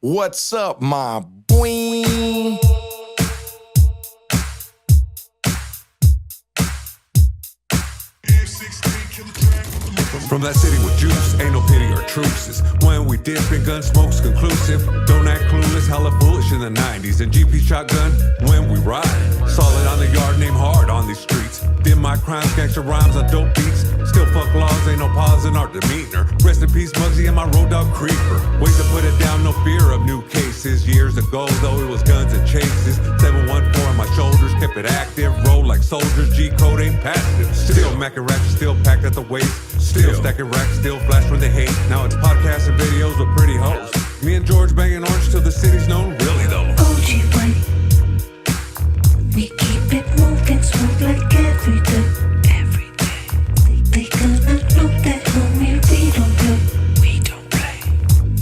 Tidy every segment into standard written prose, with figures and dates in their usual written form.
What's up, my boy? From that city with juice, ain't no pity or truces. When we dip and gun smoke's conclusive. Don't act clueless, hella foolish in the 90s. And GP shotgun when we ride. Solid on the yard, name hard on these streets. Did my crimes, gangster rhymes on dope beats. Still fuck laws, ain't no pause in our demeanor. Rest in peace, Muggsy and my road dog Creeper. Ways to put it down, no fear of new cases. Years ago, though, it was guns and chases. 714 on my shoulders, kept it active. Roll like soldiers, G-code ain't passive. Still macking ratchet, still packed at the waist. Still stacking racks, still flash when they hate. Now it's podcasts and videos with pretty hoes. Me and George banging orange till the city's known, really though. OG way. We keep it moving smooth like every day. Every day. They gonna know that homie we don't play.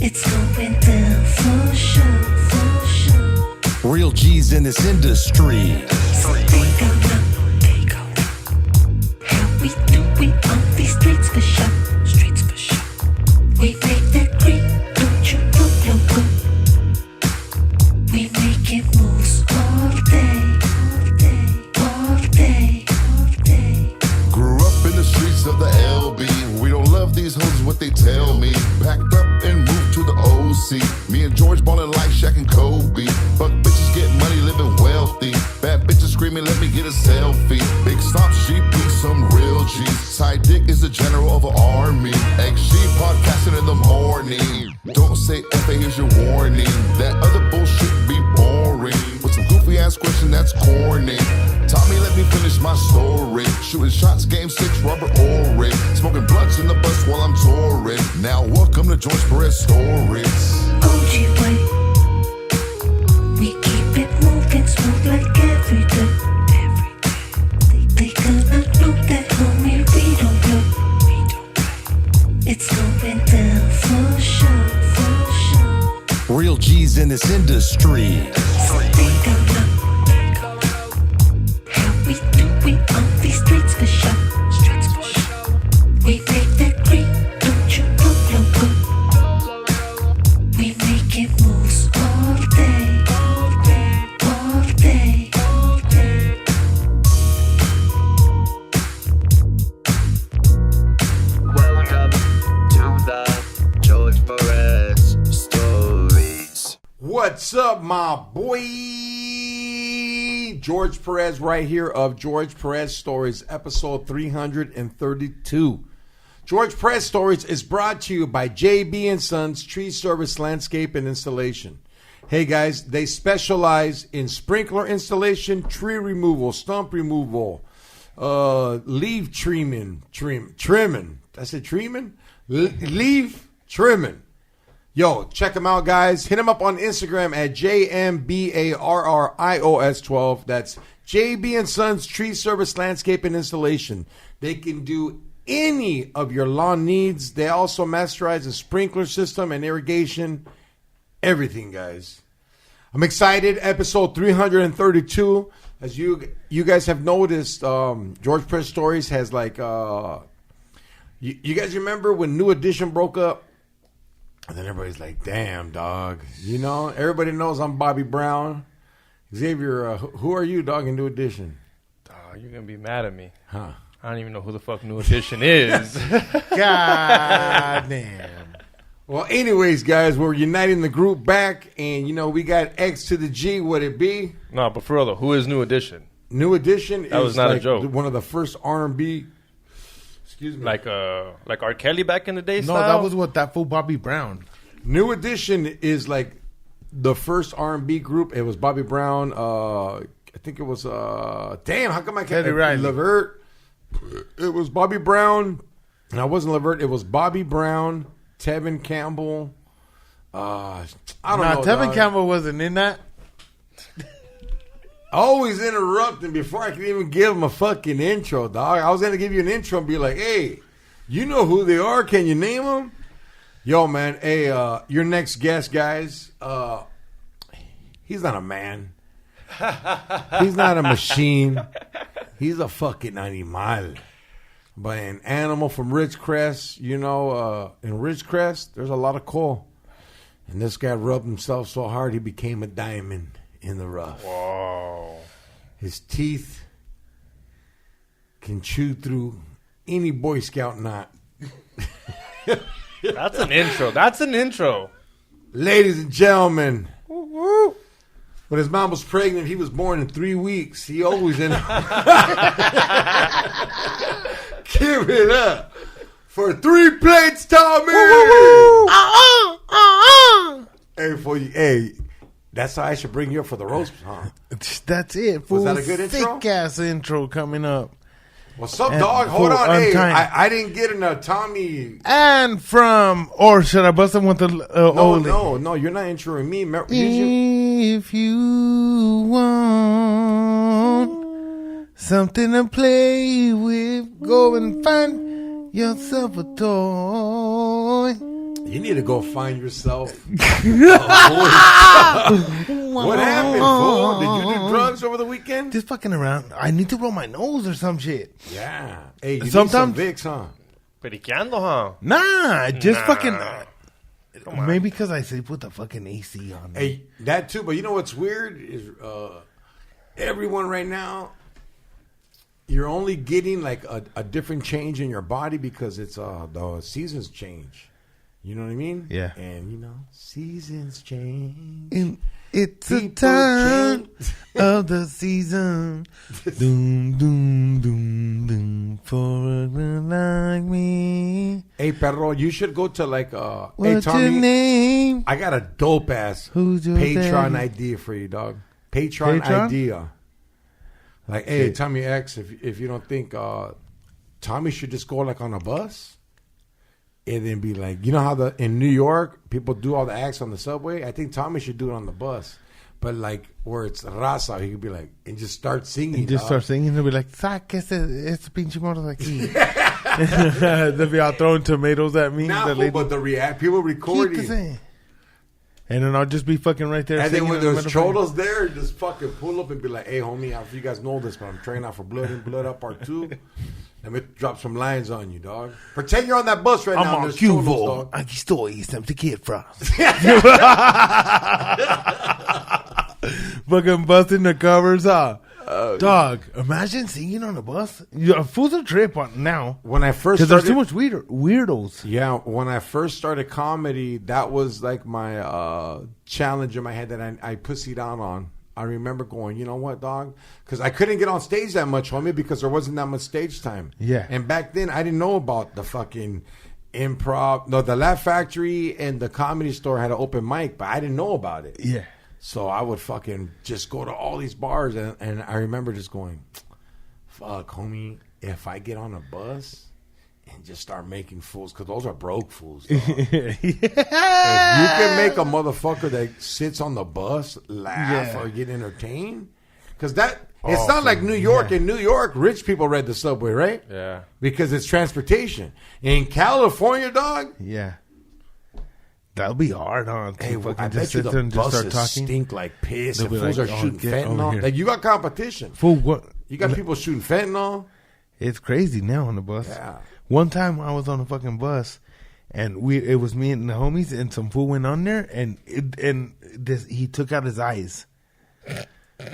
It's going down for sure, for sure. Real G's in this industry. So they gon' know how we do it on these streets for sure. Streets for sure. We make that green, don't you know logo? We making moves all day, all day, all day. Grew up in the streets of the LB. We don't love these hoes is what they tell me. Packed up and moved to the OC. Me and George ballin' like Shaq and Kobe. Fuck bitches, get money, living wealthy. Bad bitches screaming, let me get a selfie. Big stop, GP, some real G's. Side dick is the general of an army. XG podcasting in the morning. Don't say FA, here's your warning. That other bullshit be boring. With some goofy ass question that's corny. Tommy, let me finish my story. Shooting shots, game 6, Robert Ory. Smoking blunts in the bus while I'm touring. Now welcome to George Perez Stories. OG way. We keep it moving smooth like every day. Every day. They gonna know that homie we don't play. It's going down for sure, for sure. Real G's in this industry. So they gon' know how we do it on these streets for sure. Streets for sure. We make that green, don't you know logo? We making moves all day, all day, all day. Welcome to the George Perez Stories. What's up, my boy? George Perez right here of George Perez Stories, episode 332. George Perez Stories is brought to you by JB & Sons Tree Service Landscape and Installation. Hey guys, they specialize in sprinkler installation, tree removal, stump removal, leaf trimming. I said trimming? Leaf trimming. Yo, check them out, guys. Hit them up on Instagram at JMBARRIOS12. That's JB & Sons Tree Service Landscape and Installation. They can do any of your lawn needs. They also masterize a sprinkler system and irrigation. Everything, guys. I'm excited. Episode 332. As you guys have noticed, George Perez Stories has like... you guys remember when New Edition broke up? And then everybody's like, damn, dog. You know, everybody knows I'm Bobby Brown. Xavier, who are you, dog, in New Edition? You're going to be mad at me. Huh? I don't even know who the fuck New Edition is. God damn. Well, anyways, guys, we're uniting the group back. And, you know, we got X to the G. Would it be? No, but for real, though, who is New Edition? New Edition That was not a like joke. one of the first R&B. Excuse me. Like R. Kelly back in the day No, style? that was what that fool Bobby Brown. New Edition is like the first R&B group. It was Bobby Brown. I think it was damn. How come I can't? Teddy Riley. Levert. It was Bobby Brown. And I wasn't Levert. It was Bobby Brown, Tevin Campbell. I don't know. Tevin dog. Campbell wasn't in that. Always interrupting before I can even give him a fucking intro, dog. I was gonna give you an intro and be like, "Hey, you know who they are? Can you name them?" Yo, man. Hey, your next guest, guys. He's not a man. He's not a machine. He's a fucking animal. But an animal from Ridgecrest, you know, in Ridgecrest, there's a lot of coal. And this guy rubbed himself so hard he became a diamond in the rough. Whoa. His teeth can chew through any Boy Scout knot. That's an intro. That's an intro. Ladies and gentlemen, when his mom was pregnant, he was born in 3 weeks. He always in. Give it up for 3 plates, Tommy. Hey, for you, hey, that's how I should bring you up for the roast, huh? That's it. Fool. that a good intro? Thick ass intro coming up. What's up, And dog? Hold for on, hey, unkind. I didn't get in a Tommy. And from, or should I bust him with the No, you're not introing me. If you want something to play with, go and find yourself a toy. You need to go find yourself. What happened, fool? Did you do drugs over the weekend? Just fucking around. I need to roll my nose or some shit. Yeah. Hey, you Sometimes- need some Vicks, huh? Periqueando, huh? Nah, just fucking. Come on. Maybe because I sleep with the fucking AC on. Hey, that too. But you know what's weird is everyone right now, you're only getting like a different change in your body because it's the seasons change. You know what I mean? Yeah. And you know, seasons change. And it's a People time change. of the season. Doom, doom, doom, doom. For a girl like me. Hey, perro, you should go to like hey What's Tommy. your name? I got a dope ass Who's your Patreon daddy? idea for you, dog. Patreon idea. Like, hey, Okay. Tommy X, if you don't think Tommy should just go like on a bus and then be like, you know how in New York people do all the acts on the subway? I think Tommy should do it on the bus. But like where it's raza, he could be like and just start singing. And just dog. start singing and be like, sac ese pinche moto de aquí. They'll be all throwing tomatoes at me. Nah, the fool, lady, but the people recording. "Keep the same." And then I'll just be fucking right there. And then singing when in the there's middle. cholos there, just fucking pull up and be like, hey, homie, I don't know if you guys know this, but I'm training out for Blood In, Blood Out Part 2. Let me drop some lines on you, dog. Pretend you're on that bus right now. I'm and on there's cholos, Cuvo. dog. Aquí estoy, some to Kid Frost. Fucking busting the covers, huh? Dog, imagine singing on a bus. You're a fool's a trip on now. When I first Because there's started, too much weirdos. yeah, when I first started comedy, that was like my challenge in my head that I pussied out on. I remember going, you know what, dog? Because I couldn't get on stage that much, homie, because there wasn't that much stage time. Yeah. And back then, I didn't know about the fucking improv. No, the Laugh Factory and the Comedy Store had an open mic, but I didn't know about it. Yeah. So I would fucking just go to all these bars, and I remember just going, fuck, homie, if I get on a bus and just start making fools, because those are broke fools, dog. If you can make a motherfucker that sits on the bus laugh Yeah. or get entertained, because it's not like New York. yeah. In New York, rich people ride the subway, right? Yeah. Because it's transportation. In California, dog, Yeah. That'll be hard, huh? To hey, fucking I just bet you sit the there and just start buses talking. stink like piss. They'll And be fools like, are "Oh, shooting get over fentanyl. here." Like, you got competition. Fool, what? You got people shooting fentanyl. It's crazy now on the bus. Yeah. One time I was on a fucking bus, and it was me and the homies, and some fool went on there, and he took out his eyes,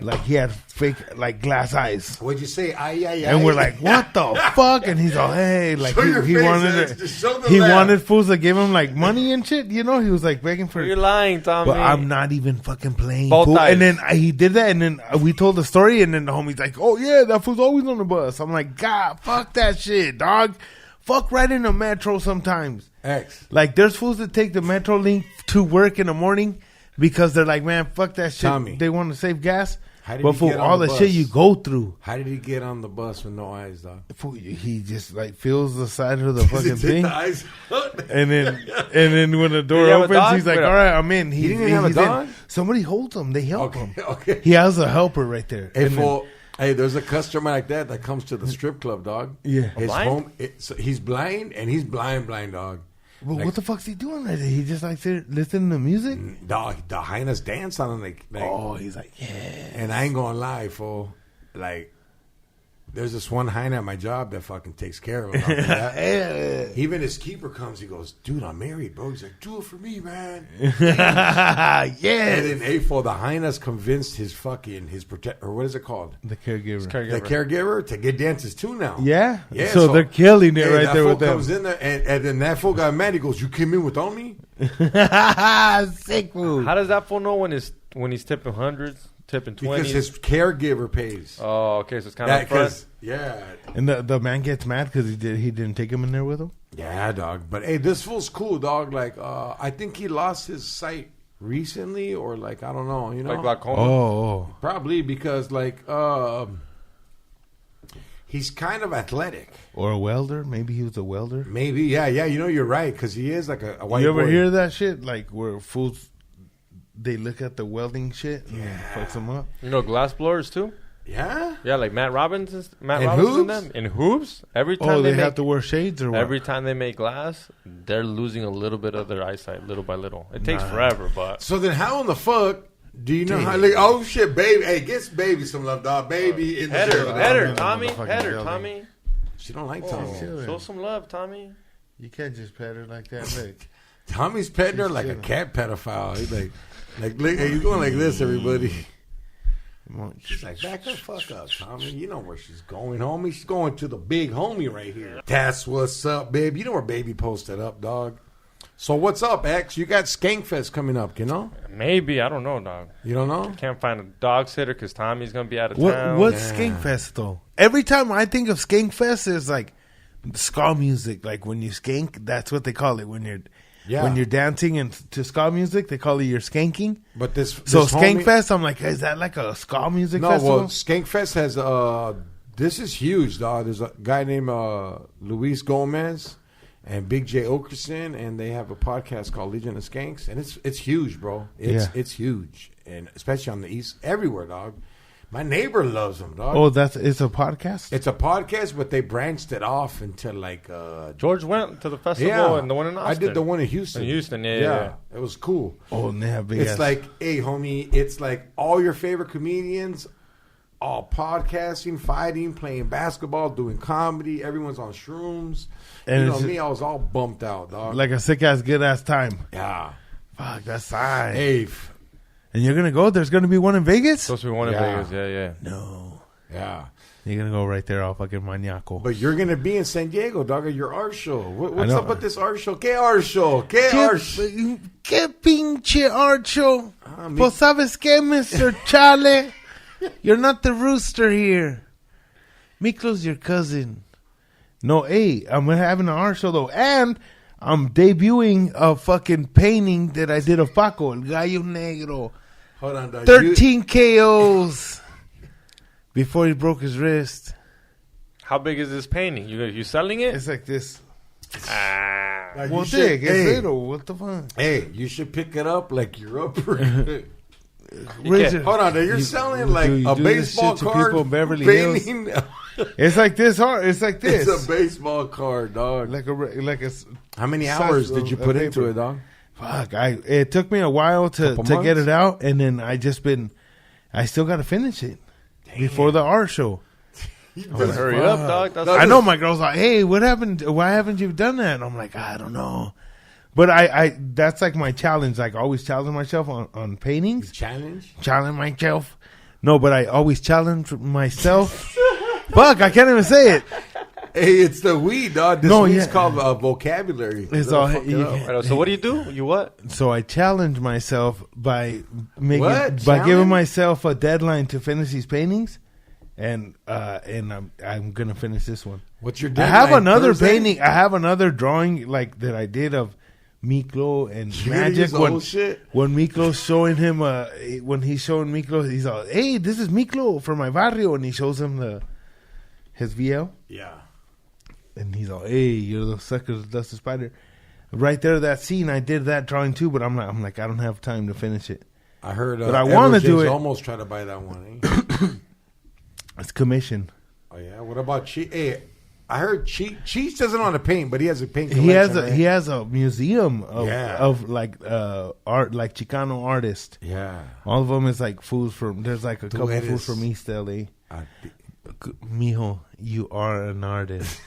like he had fake like glass eyes, What'd you say? and we're like, what the fuck? And he's all, hey, like Show your he face, wanted Alex. it. Just show the He laugh. wanted fools to give him like money and shit. You know, he was like begging for. You're lying, Tommy. But I'm not even fucking playing. Both fool. eyes. And then he did that, and then we told the story, and then the homie's like, "Oh yeah, that fool's always on the bus." I'm like, God, fuck that shit, dog. Fuck right in the metro sometimes. X. Like, there's fools that take the Metro link to work in the morning because they're like, man, fuck that shit. Tommy. They want to save gas. How did But he for get on all the the bus? shit you go through, How did he get on the bus with no eyes, dog? fool, he just like feels the side of the Does fucking he take thing. the eyes out? And then when the door he have a opens, dog? he's like, Wait all up. right, I'm in. He didn't even have a he's in. dog? Somebody holds him. They help him. Okay. He has a helper right there. Hey, And then- fool. Hey, there's a customer like that comes to the strip club, dog. Yeah. His Blind? home. So he's blind, and he's blind, dog. Well, Like- what the fuck's he doing right there? He just like listening to music? Dog, the hyenas dance on him, like Oh, he's like, yeah. and I ain't gonna lie, fool. Like, There's this one hyena at my job that fucking takes care of him. That. Even his keeper comes. He goes, "Dude, I'm married, bro." He's like, "Do it for me, man." Yeah. And then AFO, the hyena's convinced his protect, or what is it called? The caregiver. The caregiver to get dances too now. Yeah. Yeah. So they're killing it right that there fool with them. comes in there, and then that fool got mad. He goes, "You came in without me?" Sick food. How does that fool know when he's tipping hundreds, tipping 20s? Because his caregiver pays. Oh, okay, so it's kind of front. Yeah. And the man gets mad because he didn't take him in there with him. Yeah, dog. But hey, this fool's cool, dog. Like, I think he lost his sight recently, or like, I don't know, you know, Like glaucoma. Oh. probably because like, he's kind of athletic. Or a welder. Maybe he was a welder. Maybe, yeah. You know, you're right because he is like a white. You ever boy. hear that shit? Like where fools, they look at the welding shit and it fucks them up. You know, glass blowers too. Yeah. Yeah, like Matt Robbins. Matt In Robbins and hoops? them in hoops. Every time Oh, they make, have to wear shades or what? every time they make glass, they're losing a little bit of their eyesight, little by little. It takes forever, but So then, how in the fuck do you know how? Like, oh shit, baby! Hey, get baby some love, dog. Baby in the header, building. header, I'm Tommy, motherfucking header, building. Tommy. She don't like Tommy. Show some love, Tommy. You can't just pet her like that. Look. Tommy's petting her like a cat pedophile. He's like, look, hey, you going like this, everybody. She's like, back the fuck up, Tommy. You know where she's going, homie. She's going to the big homie right here. That's what's up, babe. You know where baby posted up, dog. So what's up, X? You got Skankfest coming up, you know? Maybe, I don't know, dog. You don't know? Can't find a dog sitter because Tommy's gonna be out of town. What's Skankfest though? Every time I think of Skankfest, it's like ska music. Like when you skank, that's what they call it. When you're dancing and to ska music, they call it your skanking. But this So homie- Skankfest, I'm like, is that like a ska music No, festival? well, Skankfest has this is huge, dog. There's a guy named Luis Gomez and Big J Okerson, and they have a podcast called Legion of Skanks, and it's huge, bro. It's huge, and especially on the east, everywhere, dog. My neighbor loves them, dog. Oh, it's a podcast. It's a podcast, but they branched it off into like George went to the festival and the one in Austin. I did the one in Houston. Yeah. It was cool. Oh, and they have big. It's ass- like, hey, homie, it's like all your favorite comedians, all podcasting, fighting, playing basketball, doing comedy. Everyone's on shrooms. And you know it's- me, I was all bumped out, dog. like a sick ass, good ass time. Yeah. Fuck, that's fine. Hey, And you're gonna go? There's gonna be one in Vegas? Supposed to be one in Yeah. Vegas. Yeah. No. yeah. You're gonna go right there, all fucking maniaco. But you're going to be in San Diego, dog, at your art show. What's know. up with this art show? ¿Qué art show? ¿Qué art show? ¿Qué pinche Archo? mi- Pues sabes qué, Mr. Chale? You're not the rooster here. Miklo's your cousin. No, hey, I'm having an art show though. And I'm debuting a fucking painting that I did of Paco, El Gallo Negro. Hold on, dog. 13 KOs before he broke his wrist. How big is this painting? You selling it? It's like this. Like, Well, you should- dick, it's hey, little. What the fuck? hey, you should pick it up like you're up. Razor- Hold on, you're selling like you a do this baseball shit to card people in Beverly Hills? painting. It's like this hard. It's like this. It's a baseball card, dog. like a. How many size hours did of- you of put into paper. it, dog? Fuck! It took me a while to Couple get months? it out, and then I still got to finish it before the art show. Hurry up, dog. That's I know my girl's like, "Hey, what happened? Why haven't you done that?" And I'm like, "I don't know." But I that's like my challenge. Like I always challenge myself on paintings. Challenge? Challenge myself. No, but I always challenge myself. Fuck! I can't even say it. Hey, it's the weed, dog. This No, weed's yeah. called vocabulary. It's That'll all- fuck it you up. can't- Right, so what do? You what? So I challenge myself by making What? by giving Challenge? myself a deadline to finish these paintings, and I'm gonna finish this one. What's your I deadline? have another Thursday? painting. I have another drawing like that I did of Miklo and You gonna Magic use the when whole shit? when Miklo's showing him when he's showing Miklo, he's all, "Hey, this is Miklo from my barrio," and he shows him his VL. Yeah. And he's all, "Hey, you're the sucker that does the spider." Right there, that scene, I did that drawing too, but I'm like, I don't have time to finish it. I heard But I wanna do it. almost try to buy that one. Eh? It's commission. Oh, yeah? What about Cheech? Hey, I heard Cheech doesn't want to paint, but he has a paint He has collection, he right? has a museum of Yeah. like art, like Chicano artists. Yeah. All of them is like fools from. There's like a couple eres- fools from East LA. Mijo, you are an artist.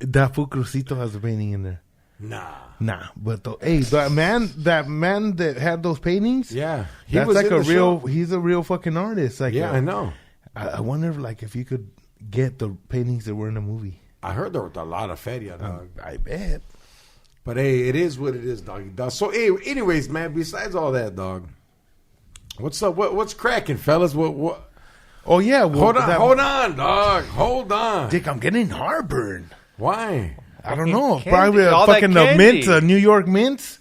That fool Crucito has a painting in there. Nah, but that man that had those paintings, Yeah, that's was like in a the real. show. He's a real fucking artist. Like, Yeah, I know. I wonder, if you could get the paintings that were in the movie. I heard there was a lot of feria, dog. I bet. But hey, it is what it is, dog. So hey, anyways, man. Besides all that, dog, what's up? What's cracking, fellas? What? Oh yeah, well, Hold on, dog. Hold on. Dick, I'm getting heartburn. Why? I don't know. Candy, Probably all that fucking candy. New York mints.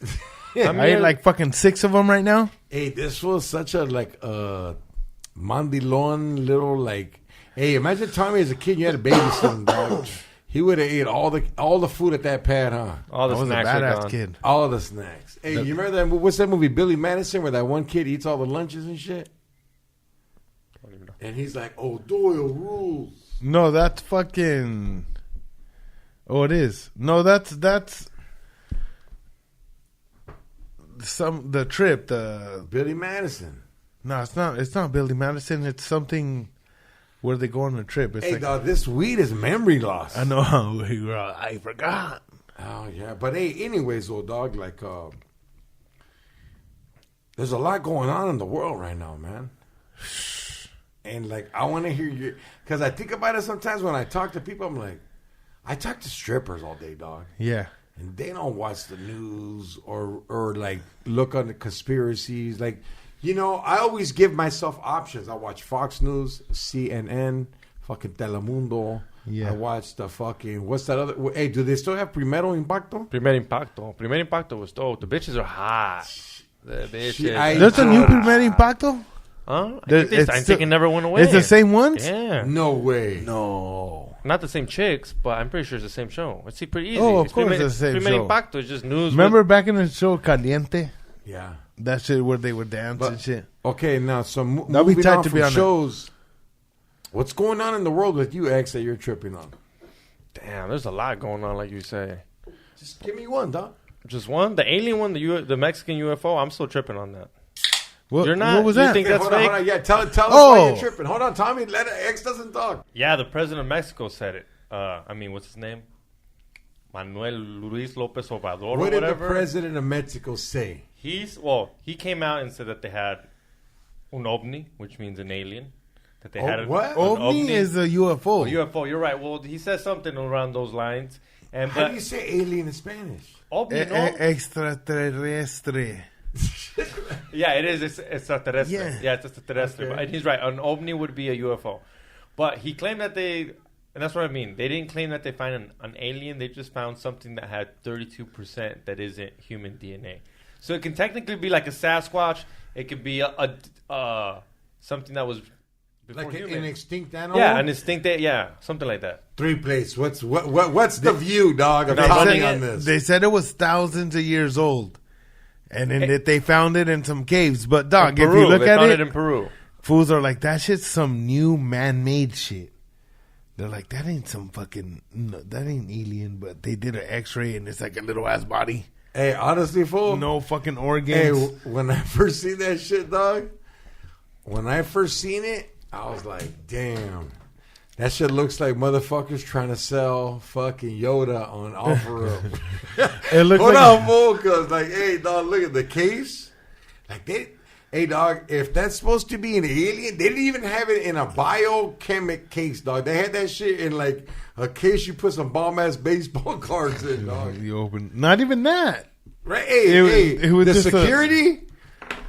I I ate like fucking 6 of them right now. Hey, this was such a mandilon little like. Hey, imagine Tommy as a kid. You had a babysit him, dog. He would have ate all the food at that pad, huh? All the I was a snacks are badass gone. kid. All of the snacks. Hey, you remember that? What's that movie, Billy Madison, where that one kid eats all the lunches and shit? And he's like, "Oh, Doyle rules." No, that's fucking. Oh, it is. No, that's the trip. Billy Madison. No, it's not. It's not Billy Madison. It's something where they go on a trip. It's Hey, like, dog, this weed is memory loss. I know how we were. I forgot. Oh yeah, but hey, anyways, old dog, like, there's a lot going on in the world right now, man. And like, I want to hear you, because I think about it sometimes when I talk to people. I'm like, I talk to strippers all day, dog, Yeah. and they don't watch the news or like look on the conspiracies. Like, you know, I always give myself options. I watch Fox News, CNN, fucking Telemundo. Yeah. I watch the fucking, what's that other? Hey, do they still have Primero Impacto? Primer Impacto was dope. The bitches are hot. The bitches. There's a new Primer Impacto? Huh? There- I think it never went away. It's the same ones? Yeah. No way. No. Not the same chicks, but I'm pretty sure it's the same show. It's pretty easy. Oh, of It's course Primer- it's the same Primer show. Impacto is just news. Remember back in the show Caliente? Yeah. That shit where they would dance and shit. Okay, now, so That'd be moving tight on to from be on it. shows, what's going on in the world with you, X, that you're tripping on? Damn, there's a lot going on, like you say. Just give me one, dog. Just one? The alien one, the Mexican UFO, I'm still tripping on that. What, You're not. What was you that? think Hey, that's hold on, fake? hold on. Yeah, tell us why Oh. you're tripping. Hold on, Tommy. X doesn't talk. Yeah, the president of Mexico said it. What's his name? Manuel Luis Lopez Obrador What or did the whatever. president of Mexico say? He came out and said that they had un ovni, which means an alien. That they Oh, had an what? OVNI is a UFO. UFO. You're right. Well, he said something around those lines. And How do you say alien in Spanish? ovni, no? Extraterrestre. Yeah, it is. It's extraterrestre. Yeah. Yeah, it's extraterrestre. Okay. And he's right. An ovni would be a UFO. But he claimed that and that's what I mean. They didn't claim that they find an alien. They just found something that had 32% that isn't human DNA. So it can technically be like a Sasquatch. It could be a something that was before Like human. an extinct animal? Yeah, an extinct. Yeah, something like that. Three plates. What's the view, dog, of They Tommy said- on this? They said it was thousands of years old. And then that they found it in some caves. But, dog, In if Peru, you look they at found it, in Peru. fools are like, that shit's some new man-made shit. They're like, that ain't some fucking, no, that ain't alien, but they did an x-ray and it's like a little ass body. Hey, honestly, fool. No fucking Hey, organs. when I first seen that shit, dog, when I first seen it, I was like, damn. That shit looks like motherfuckers trying to sell fucking Yoda on OfferUp. It looks Hold like on, fool, because, like, hey, dog, look at the case. Like, hey, dog, if that's supposed to be an alien, they didn't even have it in a biochemic case, dog. They had that shit in, like, a case you put some bomb-ass baseball cards in, dog. you open. Not even that. Right? Hey, It was the just security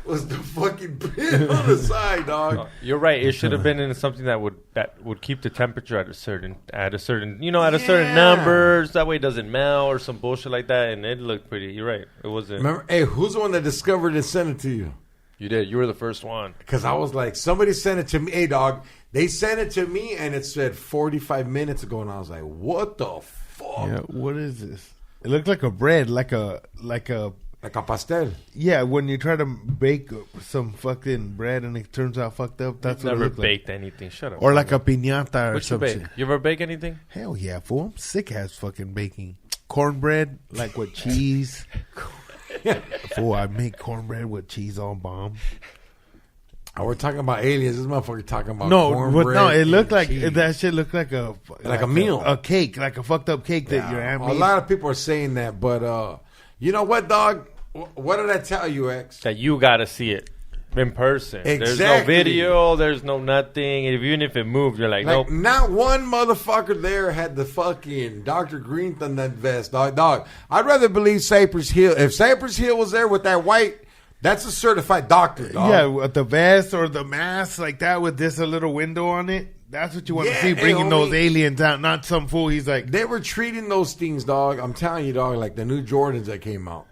was the fucking pin on the side, dog. You're right. It should have been in something that would keep the temperature at a certain certain Yeah. numbers. That way it doesn't melt or some bullshit like that. And it looked pretty. You're right. It wasn't. Remember, hey, who's the one that discovered and sent it to you? You did. You were the first one. Because I was like, somebody sent it to me. Hey, dog, they sent it to me, and it said 45 minutes ago, and I was like, what the fuck? Yeah, what is this? It looked like a bread, like a Like a pastel. yeah. When you try to bake some fucking bread and it turns out fucked up, that's what it Never looked like. baked anything. Shut up. Or like a piñata or What you some bake? shit. You ever bake anything? Hell yeah, fool! I'm sick ass fucking baking cornbread like with cheese. Fool, I make cornbread with cheese on bomb. Oh, we're talking about aliens. This motherfucker talking about No, cornbread no, it looked and like cheese. that shit looked like a meal. a cake, like a fucked up cake that your aunt A made. lot of people are saying that, but you know what, dog? What did I tell you, X? That you got to see it in person. There's no Exactly. video. There's no nothing. Even if it moved, you're like, Like, nope. not one motherfucker there had the fucking Dr. Green Thunder vest, dog. I'd rather believe Cypress Hill. If Cypress Hill was there with that white, that's a certified doctor, dog. Yeah, with the vest or the mask like that with this a little window on it. That's what you want to Yeah, see, bringing hey, those homie. aliens out, not some fool. He's like, They were treating those things, dog. I'm telling you, dog, like the new Jordans that came out.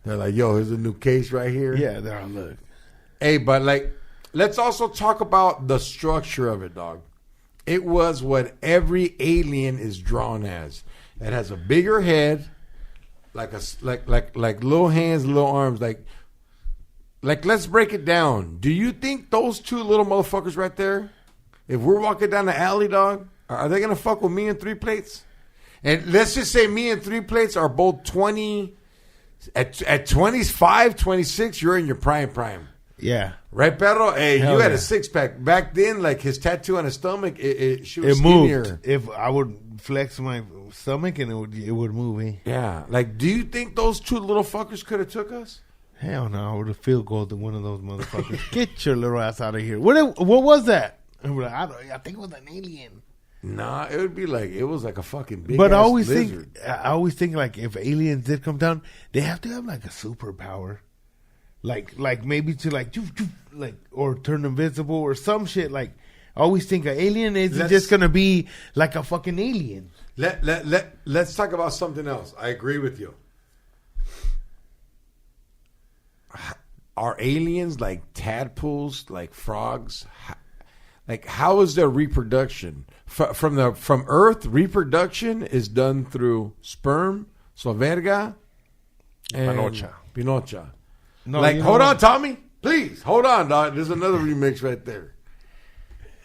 They're like, yo, here's a new case right here. yeah, there. Look, Hey, but like, let's also talk about the structure of it, dog. It was what every alien is drawn as. It has a bigger head, like little hands, little arms. Like, let's break it down. Do you think those two little motherfuckers right there, if we're walking down the alley, dog, are they gonna fuck with me and 3 plates? And let's just say me and 3 plates are both 20. At 25, 26, you're in your prime. yeah, Right, Pedro? Hey, Hell you had yeah. a 6-pack. Back then, like his tattoo on his stomach, she was it moved. skinnier. If I would flex my stomach and it would move. Eh? Yeah. Like, do you think those two little fuckers could have took us? Hell no, I would have field goal to one of those motherfuckers. Get your little ass out of here. What was that? And we're like, I think it was an alien. Nah, it would be like, it was like a fucking big But I ass always lizard. think like if aliens did come down, they have to have like a superpower, like maybe to like or turn invisible or some shit. Like I always think an alien isn't just gonna be like a fucking alien. Let's talk about something else. I agree with you. Are aliens like tadpoles, like frogs? Like, how is their reproduction from Earth? Reproduction is done through sperm, so verga, and pinocha. No, like, you know hold on, what? Tommy, please hold on, dog. There's another remix right there.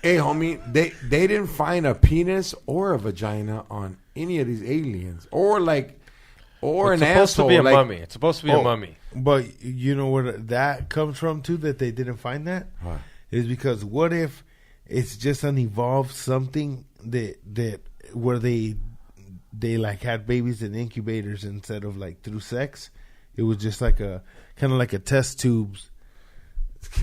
Hey, homie, they didn't find a penis or a vagina on any of these aliens, or an It's supposed asshole. to be a like, mummy. It's supposed to be a mummy. But you know where that comes from too? That they didn't find that What? is because what if it's just an evolved something that where they like had babies in incubators instead of like through sex. It was just like a kind of like a test tubes,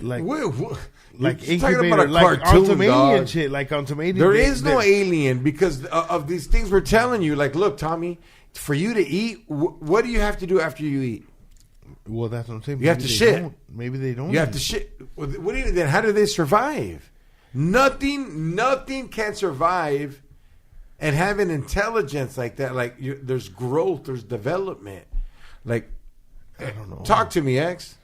like You're talking incubator, about a like on cartoon, some dog. alien shit, like on some alien. There is no alien because of these things we're telling you. Like, look, Tommy, for you to eat, what do you have to do after you eat? Well, that's what I'm saying. You have Maybe to they shit. don't. Maybe they don't. You have to shit. What do you then? How do they survive? Nothing can survive and have an intelligence like that. Like, there's growth, there's development. Like, I don't know. talk to me, X.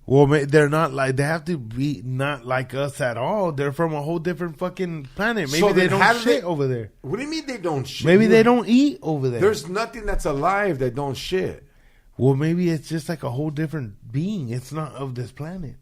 Well, they're not like they have to be not like us at all. They're from a whole different fucking planet. Maybe So they then how don't do shit they- over there. What do you mean they don't shit? Maybe they don't eat over there. There's nothing that's alive that don't shit. Well, maybe it's just like a whole different being. It's not of this planet.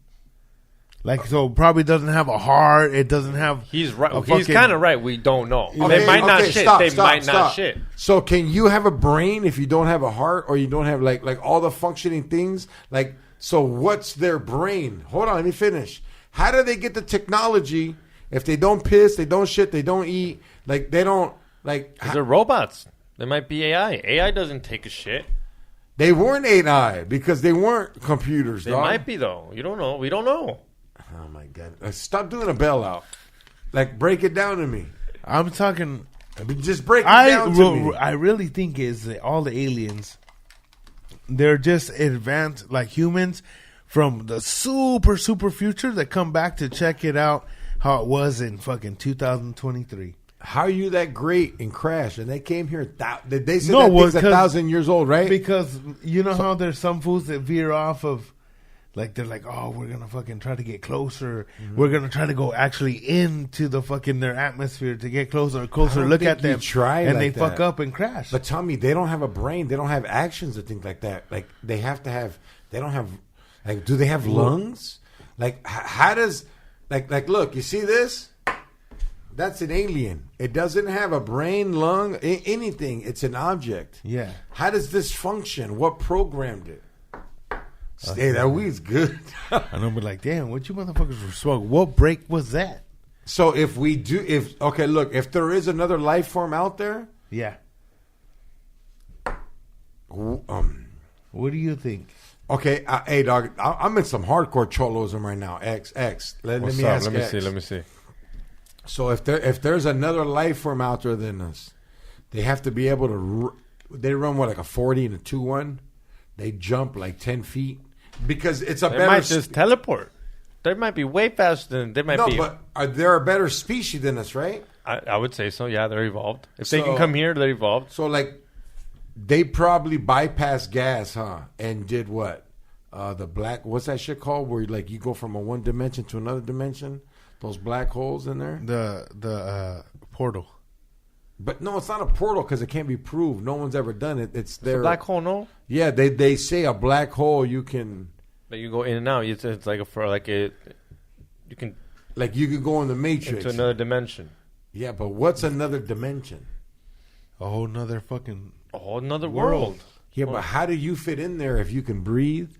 Like, so probably doesn't have a heart. It doesn't have. He's right. a He's fucking- kind of right. We don't know. Okay, They might not okay, shit. stop, They stop, might stop. not shit. So can you have a brain if you don't have a heart or you don't have like all the functioning things? Like, so what's their brain? Hold on, let me finish. How do they get the technology if they don't piss, they don't shit, they don't eat, like they don't like? 'Cause they're robots. They might be AI. AI doesn't take a shit. They weren't AI because they weren't computers. They dog. might be though. You don't know. We don't know. Oh my god! Stop doing a bailout. Like, break it down to me. I'm talking. Just break it down to me. I really think is that all the aliens, they're just advanced like humans from the super future that come back to check it out how it was in fucking 2023. How are you that great in Crash? And they came here. They said No, that well, thing's 'cause- 1,000 years old, right? Because you know how there's some fools that veer off of, like they're like, oh, we're gonna fucking try to get closer. Mm-hmm. We're gonna try to go actually into the fucking their atmosphere to get closer. I don't Look think at you them, try and like they that. fuck up and crash. But tell me, they don't have a brain. They don't have actions or things like that. Like, they have to have. They don't have. Like, do they have lungs? Like, how does? Like, look. You see this? That's an alien. It doesn't have a brain, lung, anything. It's an object. Yeah. How does this function? What programmed it? Hey, that weed's good. And I'll be like, damn, what you motherfuckers were smoking? What break was that? So if there is another life form out there, Yeah. um, What do you think? okay, hey dog, I'm in some hardcore choloism right now. X. Let What's me up? ask. Let me see. So if there's another life form out there than us, they have to be able to. They run what, like a 40 and a 2-1. They jump like 10 feet because it's a They better. might just teleport. They might be way faster than they might no, be. but they're a better species than us, right? I would say so. Yeah, they're evolved. If they So- can come here, they're evolved. So like, they probably bypassed gas, huh? And did what? The black. What's that shit called? Where like you go from a one dimension to another dimension. Those black holes in there. The portal. But no, it's not a portal because it can't be proved. No one's ever done it. It's The their black hole, no? Yeah, they say a black hole. You can That you go in and out. It's like you can like you could go in the Matrix. into another dimension. Yeah, but what's another dimension? A whole nother fucking A whole another world. Yeah, but how do you fit in there if you can breathe?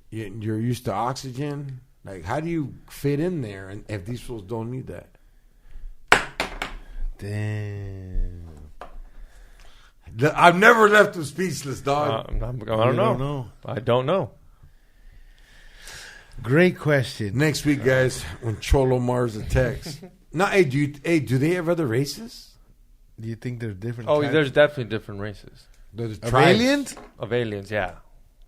You're used to oxygen. Like, how do you fit in there? And if these fools don't need that, damn. I've never left them speechless, dog. I don't know. I don't know. Great question. Next week, guys, when Cholo Mars attacks. No, hey, do they have other races? Do you think there's different? Oh, types there's definitely different races There's of tribes. aliens? of aliens. Yeah.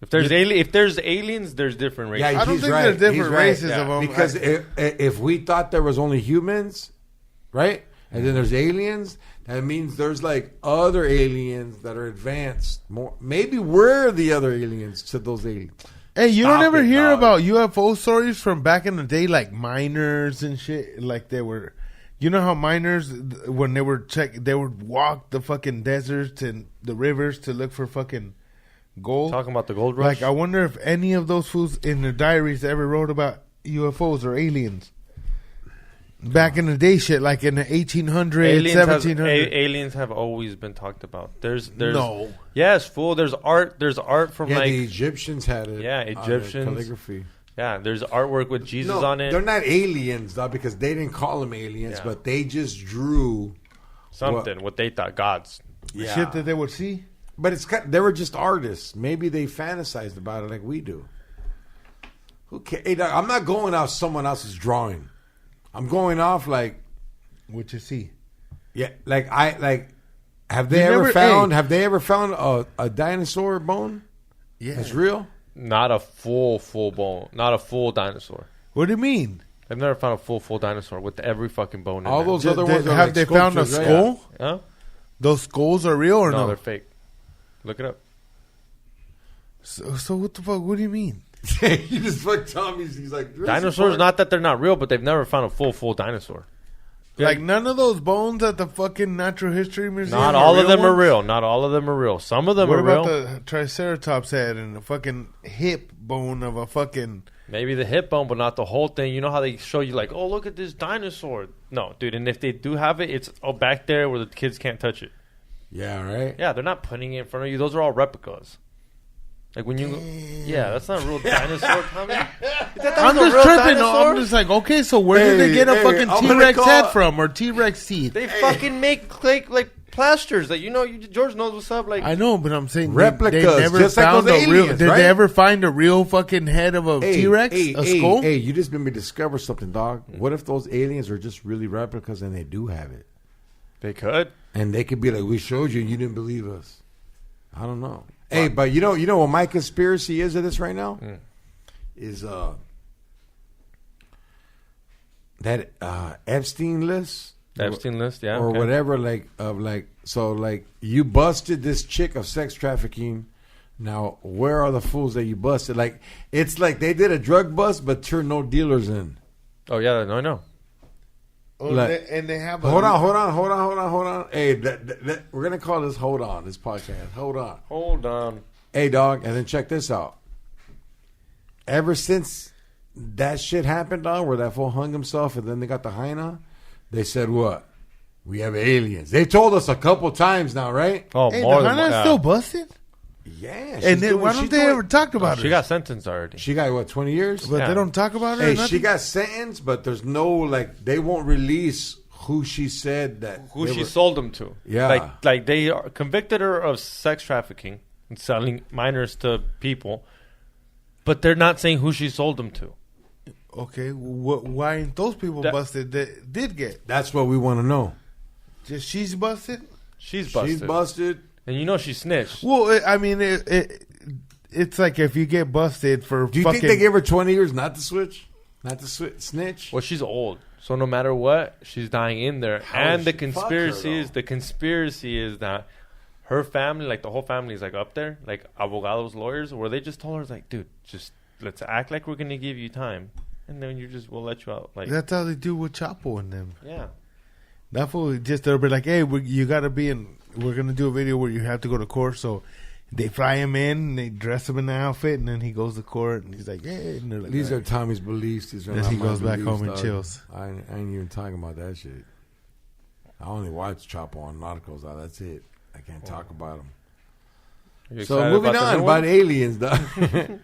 If there's aliens, there's different races. Yeah, I don't he's think right. there's different He's right. races Yeah. of them. Because if we thought there was only humans, right, and then there's aliens, that means there's like other aliens that are advanced. More, maybe we're the other aliens to those aliens. Hey, you don't Stop ever it, hear dog. about UFO stories from back in the day, like miners and shit. Like they were, you know how miners, when they were they would walk the fucking deserts and the rivers to look for fucking gold. Talking about the gold rush. Like I wonder if any of those fools in their diaries ever wrote about UFOs or aliens. Back in the day, shit, like in the 1800s, 1700s. Aliens have always been talked about. There's No. Yes, fool. There's art from Yeah, like the Egyptians had it. Yeah, on their Egyptians. calligraphy. yeah. There's artwork with Jesus No, on it. they're not aliens, though, because they didn't call them aliens, Yeah. but they just drew Something what they thought gods. Shit that they would see. But they were just artists. Maybe they fantasized about it like we do. Who cares? Hey, dog, I'm not going off someone else's drawing. I'm going off like, What you see? yeah, like have they You ever never- found? hey. Have they ever found a dinosaur bone? Yeah. It's real. Not a full bone. Not a full dinosaur. What do you mean? I've never found a full dinosaur with every fucking bone in All there. those other ones are have like they found a sculptures, right? skull? Huh? Those skulls are real or No, no? they're fake. Look it up. So what the fuck? What do you mean? You just fuck Tommy's. He's like Dinosaurs, not that they're not real, but they've never found a full dinosaur. Like none of those bones at the fucking Natural History Museum. Not are all of them are ones? real. Not all of them are real. Some of them What are about real. the Triceratops head and the fucking hip bone of a fucking? Maybe the hip bone, but not the whole thing. You know how they show you like, oh, look at this dinosaur. No, dude. And if they do have it, it's back there where the kids can't touch it. Yeah, right. Yeah, they're not putting it in front of you. Those are all replicas. Like when you, yeah, that's not a real dinosaur, Tommy. I'm just tripping. I'm just like, okay, so where did they get a fucking I'm gonna T-Rex call- head from or T-Rex teeth? They fucking make like plasters that George knows what's up. Like I know, but I'm saying Replicas, They never just like found those a real. aliens, Did right? they ever find a real fucking head of a T-Rex? A skull? Hey, you just made me discover something, dog. What if those aliens are just really replicas and they do have it? they could. And they could be like, we showed you and you didn't believe us. I don't know. Hey, but you know what my conspiracy is of this right now? Is that Epstein list? Epstein list, yeah, Or okay. whatever, so you busted this chick of sex trafficking. Now, where are the fools that you busted? Like, it's like they did a drug bust, but turned no dealers in. Oh yeah, no, I know. Oh, Like- and they have a Hold on. Hey, we're gonna call this "Hold On." This podcast. Hold on. Hold on. Hey, dog, and then check this out. Ever since that shit happened, dog, where that fool hung himself, and then they got the hyena, they said what? We have aliens. They told us a couple times now, right? Oh, Hey, more the than Hana's yeah. still busted. Yeah. And then why don't they ever talk about She it? got sentenced already. She got, what, 20 years? But Yeah. they don't talk about it. Hey, or nothing? she got sentenced, but there's no, like, they won't release who she said that. Who they she were- sold them to. Yeah. Like they convicted her of sex trafficking and selling minors to people, but they're not saying who she sold them to. Okay, why ain't those people That- busted that did get? That's what we want to know. Just she's busted? She's busted. She's busted. And you know she snitched. Well, I mean, it's like if you get busted for Do you fucking... think they gave her 20 years not to switch? Not to snitch? Well, she's old, so no matter what, she's dying in there. And is the she- conspiracy fuck her, is that her family, like the whole family, is like up there, like abogados, lawyers, where they just told her, like, dude, just let's act like we're gonna give you time, and then we'll let you out. Like, That's how they do with Chapo and them. yeah. That fool just they'll be like, hey, you got to be in. We're gonna do a video where you have to go to court. So they fly him in, and they dress him in the outfit, and then he goes to court, and he's like, hey, and they're like, These "All are right." Tommy's beliefs. These are Then not he my goes back beliefs, home and dog. chills. I ain't even talking about that shit. I only watch Chapo on Narcos. Dog. That's it. I can't talk about them. You So excited moving about the on new about one? aliens, dog.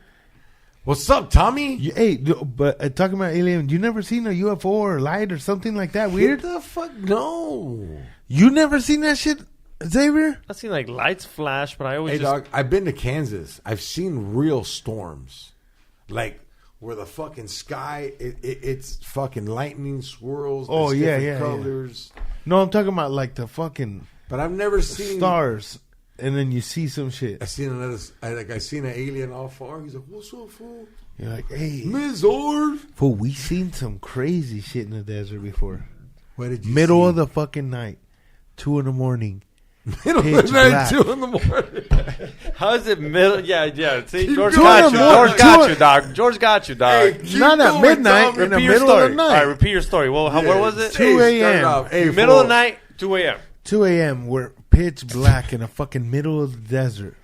What's up, Tommy? Hey, but talking about alien, you never seen a UFO or light or something like that weird? What the fuck? No. You never seen that shit, Xavier? I've seen like lights flash, but I always Hey, just dog. I've been to Kansas. I've seen real storms, like where the fucking sky it's fucking lightning swirls. Oh, there's yeah, different yeah, yeah. colors. No, I'm talking about like the fucking But I've never seen stars, and then you see some shit. I seen I seen an alien all far. He's like, "What's up, fool? You're like, hey, Mizord." fool, we seen some crazy shit in the desert before. What did you Middle see? of the fucking night, 2 a.m. middle of pitch the night, black. 2 a.m. how is it middle? Yeah. See, Keep George going. got you. George got Two- you, dog. George got you, dog. Hey, keep Not at going, midnight, Tommy. in the Repeat your middle of story. the night. All right, repeat your story. Well, where was it? 2 Hey, start it a.m. off. Hey, Middle of fool. the night, 2 a.m. 2 a.m. We're pitch black in the fucking middle of the desert,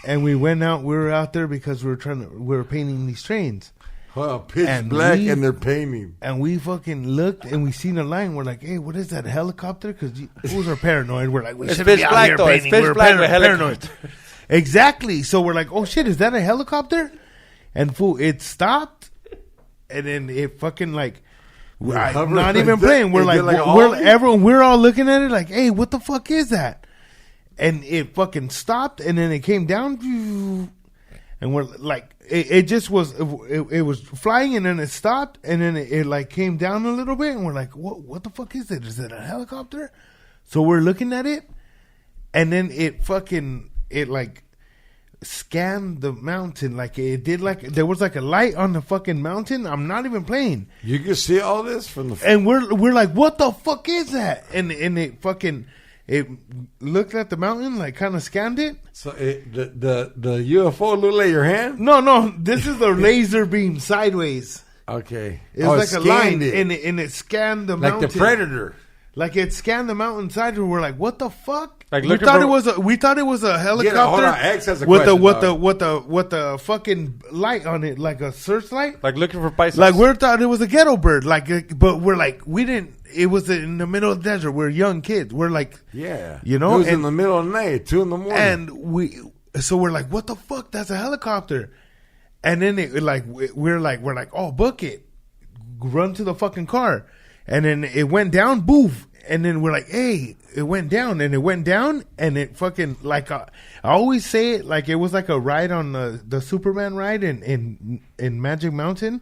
and we went out. We were out there because we were painting these trains, Well, pitch And black, we- and they're painting. and we fucking looked and we seen a line. We're like, hey, what is that, a helicopter? Because fools are paranoid. We're like, we It's should pitch be out black, here though. It's painting. pitch We're black with paranoid. helicopter. Exactly. So we're like, oh shit, is that a helicopter? And fool, it stopped, and then it fucking like. I'm hovering not like even that? playing. We're Is like, it like we're all looking at it like, hey, what the fuck is that? And it fucking stopped, and then it came down, and we're like, it just was, it was flying, and then it stopped, and then it like came down a little bit, and we're like, what the fuck is it? Is it a helicopter? So we're looking at it, and then it like scanned the mountain, like it did, like there was like a light on the fucking mountain. I'm not even playing. You can see all this from the. And we're like, what the fuck is that? And it fucking it looked at the mountain, like kind of scanned it. So the UFO looked like your hand. No, this is the laser beam sideways. Okay, It was like a line, it. and it scanned the like mountain. the Predator. Like it scanned the mountain sideways. We're like, what the fuck? Like we looking thought for- we thought it was a helicopter. hold on, X has a with question, with the fucking light on it, like a searchlight. Like looking for paisas. Like we thought it was a ghetto bird, but we're like, we didn't. It was in the middle of the desert. We're young kids. We're like, Yeah, you know, it was in and- the middle of the night, 2 a.m. and we're like, what the fuck? That's a helicopter. And then we're like, oh, book it, run to the fucking car, and then it went down, boof, and then we're like, hey, it went down, and it fucking like I always say it like it was like a ride on the Superman ride in Magic Mountain.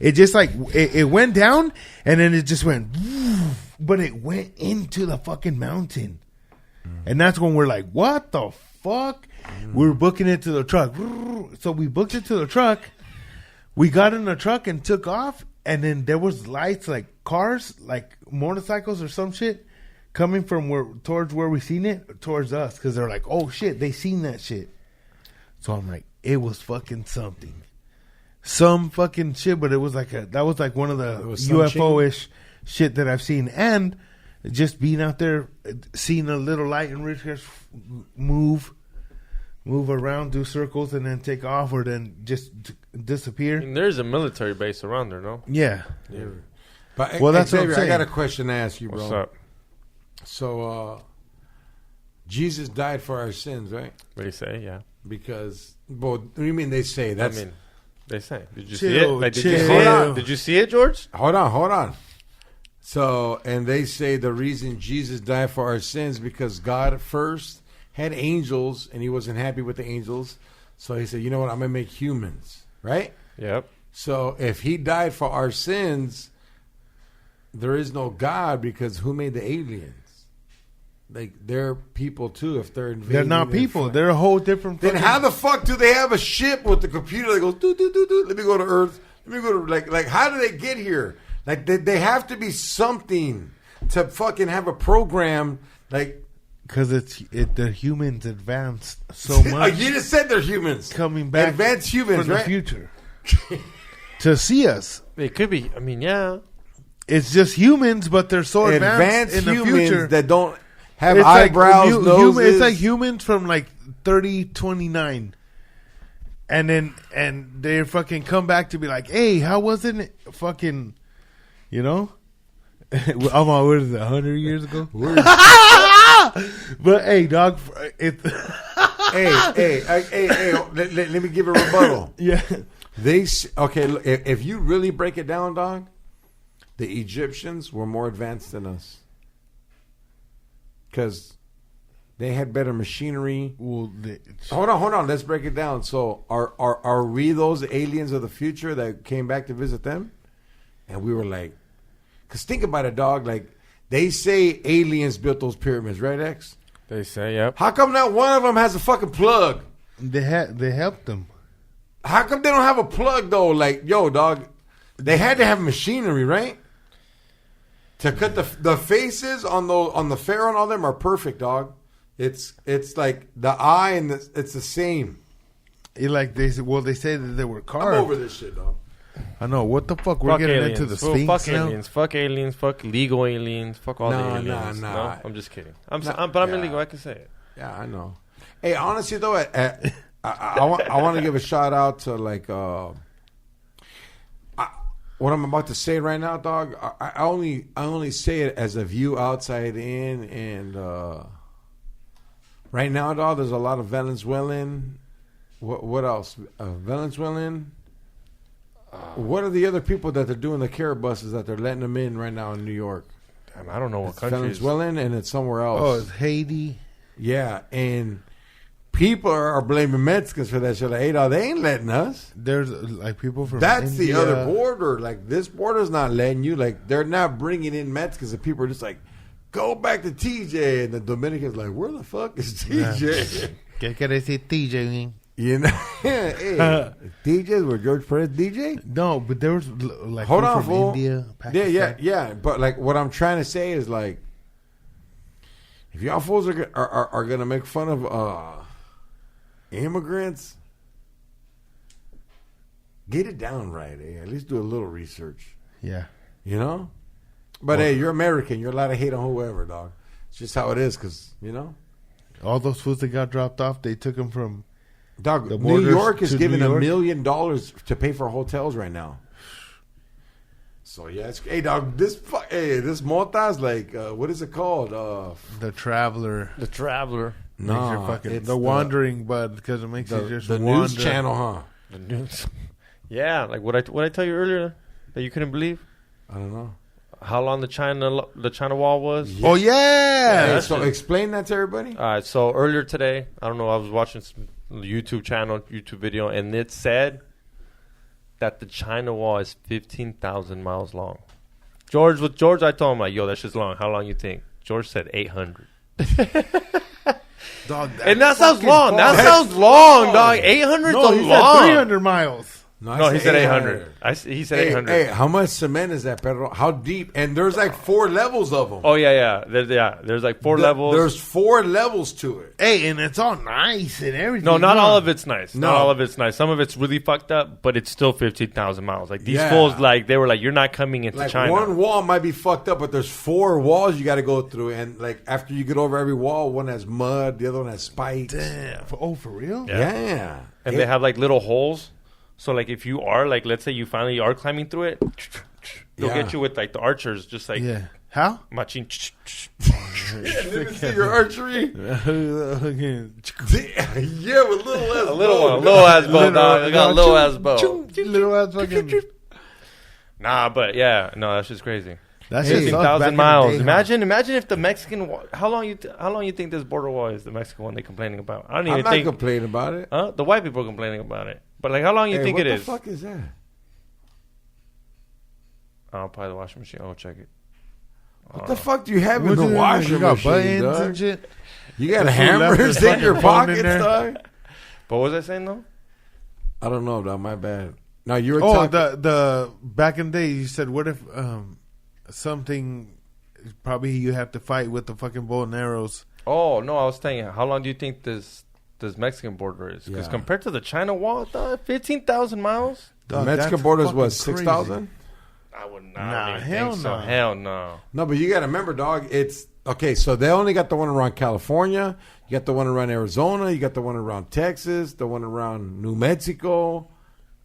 It just like it went down, and then it just went, woof, but it went into the fucking mountain. And that's when we're like, what the fuck? We were booking it to the truck. So we booked it to the truck. We got in the truck and took off. And then there was lights, like cars, like motorcycles or some shit, coming from towards where we seen it, towards us. Because they're like, oh shit, they seen that shit. So I'm like, it was fucking something. Some fucking shit, but it was like that was like one of the UFO-ish shit that I've seen. And just being out there, seeing a little light and Richard move around, do circles, and then take off, or then just disappear. And there's a military base around there, no? Yeah. But Well, that's what I'm Xavier, I saying. got a question to ask you, bro. What's up? So, Jesus died for our sins, right? What do you say? Yeah. because, well, what do you mean they say? That's I mean, they say. Did you Chill, see it? Like, did you see chill. it? Did you see it, George? hold on. So, and they say the reason Jesus died for our sins because God first had angels and he wasn't happy with the angels. So he said, you know what? I'm going to make humans, right? Yep. So if he died for our sins, there is no God because who made the aliens? Like, they're people too if they're invading. They're not people. They're a whole different. Then fucking- how the fuck do they have a ship with the computer that goes, do, do, do, do, let me go to Earth. Let me go to, like how do they get here? Like, they have to be something to fucking have a program, like. Because the humans advanced so much. You just said they're humans. Coming back Advanced humans, from right? the future to see us. It could be. I mean, yeah. It's just humans, but they're so advanced, in the humans future. that don't have It's eyebrows, like noses. it's like humans from like 3029, and they fucking come back to be like, hey, how wasn't it fucking, you know? I'm on, what is it, 100 years ago? But hey, dog, it. hey, let me give a rebuttal. Yeah. Okay, look, if you really break it down, dog, the Egyptians were more advanced than us because they had better machinery. Well, Hold on. Let's break it down. So, are we those aliens of the future that came back to visit them? And we were like, because think about it, dog. Like, they say aliens built those pyramids, right, X? They say, yep. How come not one of them has a fucking plug? they helped them. How come they don't have a plug though? Like, yo, dog, they had to have machinery, right? To cut the faces on the pharaoh and all them are perfect, dog. It's like the eye and it's the same. They say that they were carved. I'm over this shit, dog. I know, what the fuck? We're Fuck getting aliens. into the Fool, Sphinx fuck now. aliens. Fuck aliens. Fuck legal aliens. Fuck all the Nah, aliens. nah. No, I'm just kidding. But I'm illegal. I can say it. Yeah, I know. Hey, honestly though, I want to give a shout out to like what I'm about to say right now, dog. I only say it as a view outside in, and right now, dog, there's a lot of Venezuelan. What else? Venezuelan. What are the other people that they're doing the care buses that they're letting them in right now in New York? Damn, I don't know what It's country. Venezuelan and it's somewhere else. Oh, it's Haiti. Yeah, and people are blaming Mexicans for that shit. Like, hey, dog, they ain't letting us. There's like people from That's India. the other border. Like, this border's not letting you. Like, they're not bringing in Mexicans. And people are just like, go back to TJ. And the Dominicans like, where the fuck is TJ? ¿Qué quiere decir TJ? You know? Hey, DJs were George Perez DJ? No, but there was like Hold people on, from fool. India, Pakistan. Yeah. But, like, what I'm trying to say is, like, if y'all fools are going to make fun of immigrants, get it down right, eh? At least do a little research. Yeah. You know? But, hey, you're American. You're allowed to hate on whoever, dog. It's just how it is because, you know? All those fools that got dropped off, they took them from. Dog, The New borders York is to giving New $1 York? million to pay for hotels right now. So, yeah. Hey, dog, this Mota's like, what is it called? The Traveler. The Traveler. Makes you fucking, it's the Wandering Bud, because it makes you just the wander. news channel, huh? The news. Yeah, like what I tell you earlier that you couldn't believe I don't know. how long the China Wall was. Oh, yeah. Hey, so explain that to everybody. All right, so earlier today, I don't know, I was watching some YouTube video, and it said that the China Wall is 15,000 miles long. George, I told him, like, yo, that's just long. How long you think? George said 800. Dog, And that sounds long. far. That sounds long, dog. 800 No, is he long. said 300 miles. No, he said 800. He said 800. Hey, how much cement is that, Pedro? How deep? And there's like 4 levels of them. Oh, yeah. There's like 4 levels. There's 4 levels to it. Hey, and it's all nice and everything. No, not huh? all of it's nice. No. Not all of it's nice. Some of it's really fucked up, but it's still 15,000 miles. Like, these Yeah. fools, like, they were like, you're not coming into Like China. one wall might be fucked up, but there's 4 walls you got to go through. And like after you get over every wall, one has mud, the other one has spikes. Damn. For real? Yeah. And they have, like, little holes. So, like, if you are, like, let's say you finally are climbing through it, they'll Yeah. get you with, like, the archers, just like, Yeah. How? machine. Let me see your archery. Fucking- Yeah, with little ass. A little one, a little ass bow, dog. I got a little ass bow. Little ass fucking. Nah, but yeah, no, that's just crazy. That's just 15,000 miles. Imagine if the Mexican. How long you think this border wall is? The Mexican one they complaining about? I don't even I'm not think. complaining about it. Huh? The white people are complaining about it. But like, how long you think what it the is? fuck is that? Oh, probably the washing machine. I'll check it. What the fuck do you have in the washing You got machine, buttons dog? and shit. You got The fool left hammers his in your fucking phone in pockets, there. dog? But what was I saying though? I don't know, dog. My bad. No, you were Oh, talking. the back in the day, you said, what if something? Probably you have to fight with the fucking bow and arrows. Oh no, I was saying, how long do you think this Mexican border is? Because Yeah. compared to the China wall, 15,000 miles. The Dog, Mexican that's border is fucking what, crazy. 6,000? I would not. Nah, even hell think so. no. Hell no. No, but you got to remember, dog. It's okay. So they only got the one around California. You got the one around Arizona. You got the one around Texas. The one around New Mexico,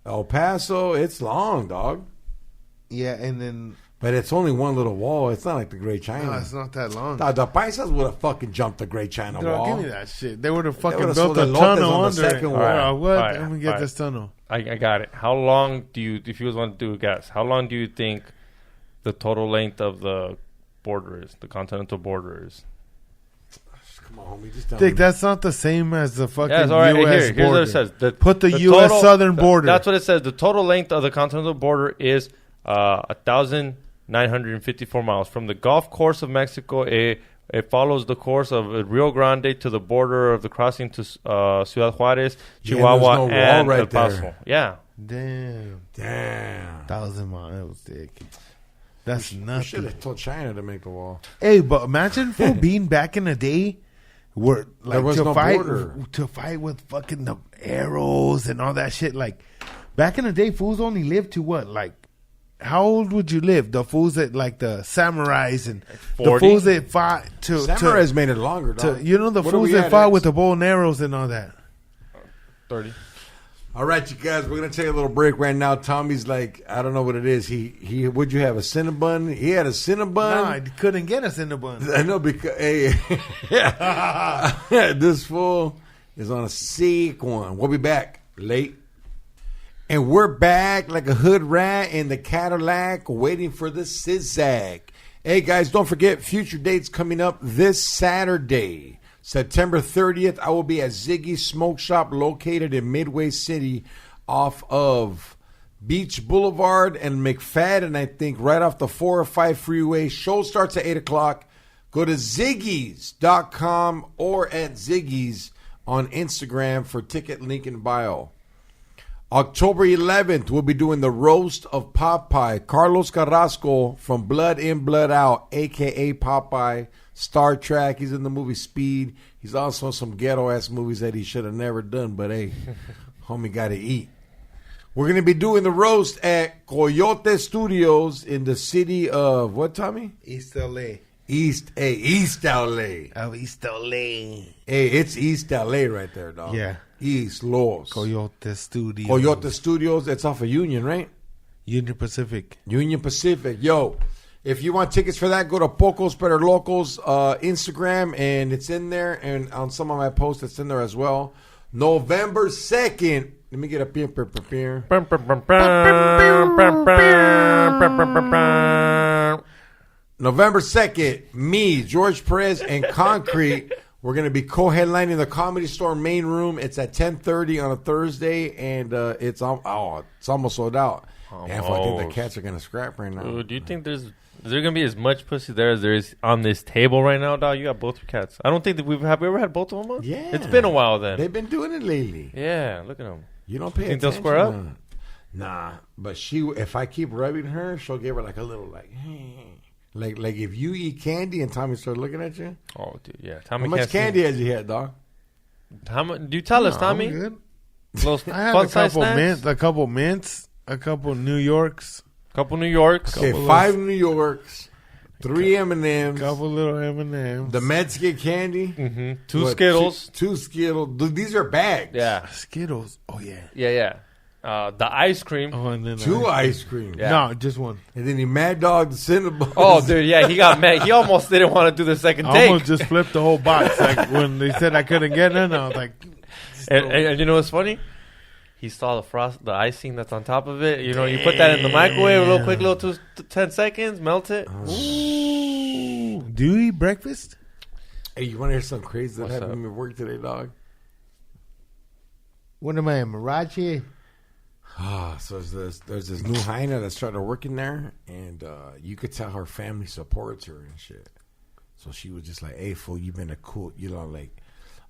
El Paso. It's long, dog. Yeah, and then But it's only one little wall. It's not like the Great China. no, it's not that long. Dog, the paisas would have fucking jumped the Great China Dog, Wall. give me that shit. They would have fucking would've built sold a the tunnel lotes on the under it. second wall. Alright, what? Alright, Let me get alright. this tunnel. I got it. How long do you, if you guys want to do a guess, how long do you think the total length of the border is, the continental border is? Come on, homie. Just tell Dick, me. that's not the same as the fucking Yeah, it's all right. U.S. Here's border. what it says. Put the U.S. southern border. That's what it says. The total length of the continental border is 1,954 miles. From the Gulf course of Mexico, it follows the course of Rio Grande to the border of the crossing to Ciudad Juarez, Yeah, Chihuahua, there's no wall and right El Paso. there. Yeah. Damn. Damn. 1,000 miles, Dick. That's We should nothing. have told China to make the wall. Hey, but imagine for being back in the day where like There was to no fight border. to fight with fucking the arrows and all that shit. Like back in the day, fools only lived to what? Like how old would you live? The fools that like the samurais and the 40? fools that fought to Samurais made it longer, dog. you know the What are fools we that at, fought X? with the bow and arrows and all that. 30. All right, you guys, we're gonna take a little break right now. Tommy's like, I don't know what it is. He would you have a Cinnabon? He had a Cinnabon. No, I couldn't get us in the bun. I know because hey, this fool is on a sick one. We'll be back late, and we're back like a hood rat in the Cadillac, waiting for the zigzag. Hey guys, don't forget future dates coming up this Saturday. September 30th, I will be at Ziggy's Smoke Shop located in Midway City off of Beach Boulevard and McFadden, I think, right off the 405 freeway. Show starts at 8 o'clock. Go to Ziggy's.com or at Ziggy's on Instagram for ticket link in bio. October 11th, we'll be doing the roast of Popeye. Carlos Carrasco from Blood In, Blood Out, a.k.a. Popeye. Star Trek. He's in the movie Speed. He's also in some ghetto-ass movies that he should have never done, but hey, homie got to eat. We're going to be doing the roast at Coyote Studios in the city of, what, Tommy? East LA. East LA. Oh, East LA. Hey, it's East LA right there, dog. Yeah. East Los. Coyote Studios. Coyote Studios. It's off of Union, right? Union Pacific. Union Pacific. Yo, if you want tickets for that, go to Pocos Pero Locos Instagram, and it's in there. And on some of my posts, it's in there as well. November 2nd. Let me get a peer. November 2nd, me, George Perez, and Concrete. We're going to be co-headlining the Comedy Store main room. It's at 10:30 on a Thursday, and it's almost sold out. Damn, I think the cats are going to scrap right now. Ooh, do you think is there gonna be as much pussy there as there is on this table right now, dog? You got both your cats. I don't think that have we ever had both of them on? Yeah. It's been a while then. They've been doing it lately. Yeah, look at them. You don't pay Think they'll attention. square up? Nah, but if I keep rubbing her, she'll give her like a little like if you eat candy and Tommy starts looking at you. Oh, dude, yeah. How Tommy much can't see. candy has you had, dog? How much? Do you tell us, Tommy? I'm good. Those I had a fun-sized couple snacks? mints, a couple New Yorks, Couple New Yorks. Okay, Couple 5 New Yorks, 3 M&Ms, couple little M&Ms. the Mexican candy, Mm-hmm. Two what, Skittles. two Skittles. Dude, these are bags. Yeah. Skittles. Oh yeah. Yeah, yeah. the ice cream. Oh, and then Two ice cream. Yeah. No, just one. And then he mad dogged the Cinnabons. Oh, dude, yeah, he got mad. He almost didn't want to do the second I take. almost just flipped the whole box. Like when they said I couldn't get none, I was like, And you know what's funny? He saw the icing that's on top of it. You know, you put that in the microwave, a little quick, 10 seconds, melt it. ooh. Do you eat breakfast? Hey, you want to hear something crazy that What's happened up? to me at work today, dog? What am I, a Marachi? So there's this new hyena that started working there, and you could tell her family supports her and shit. So she was just like, "Hey, fool, you've been a cool, you know, like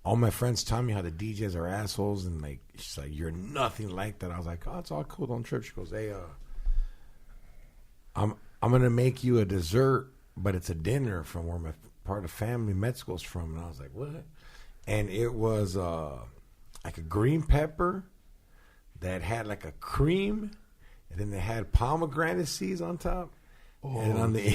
all my friends tell me how the DJs are assholes, and like she's like, you're nothing like that." I was like, "Oh, it's all cool, don't trip." She goes, "Hey, I'm gonna make you a dessert, but it's a dinner from where my part of family Mexico's from." And I was like, "What?" And it was like a green pepper that had like a cream, and then they had pomegranate seeds on top. And on the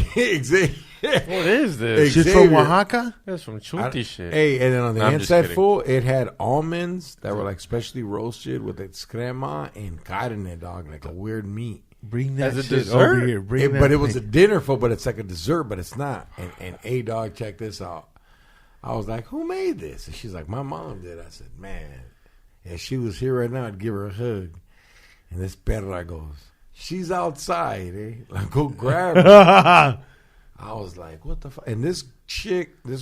What is this? She's from Oaxaca? That's from Chunti shit. Hey, and then on the I'm just inside, kidding. full, it had almonds that were like specially roasted with its crema and carne, dog, like a weird meat. Bring that As a shit dessert? over here. Bring that But it was a thing. dinner full, but it's like a dessert, but it's not. And a dog, check this out. I was like, "Who made this?" And she's like, "My mom did." I said, "Man, if she was here right now, I'd give her a hug." And this perra goes, "She's outside, eh? Like, go grab her." I was like, "What the fuck?" And this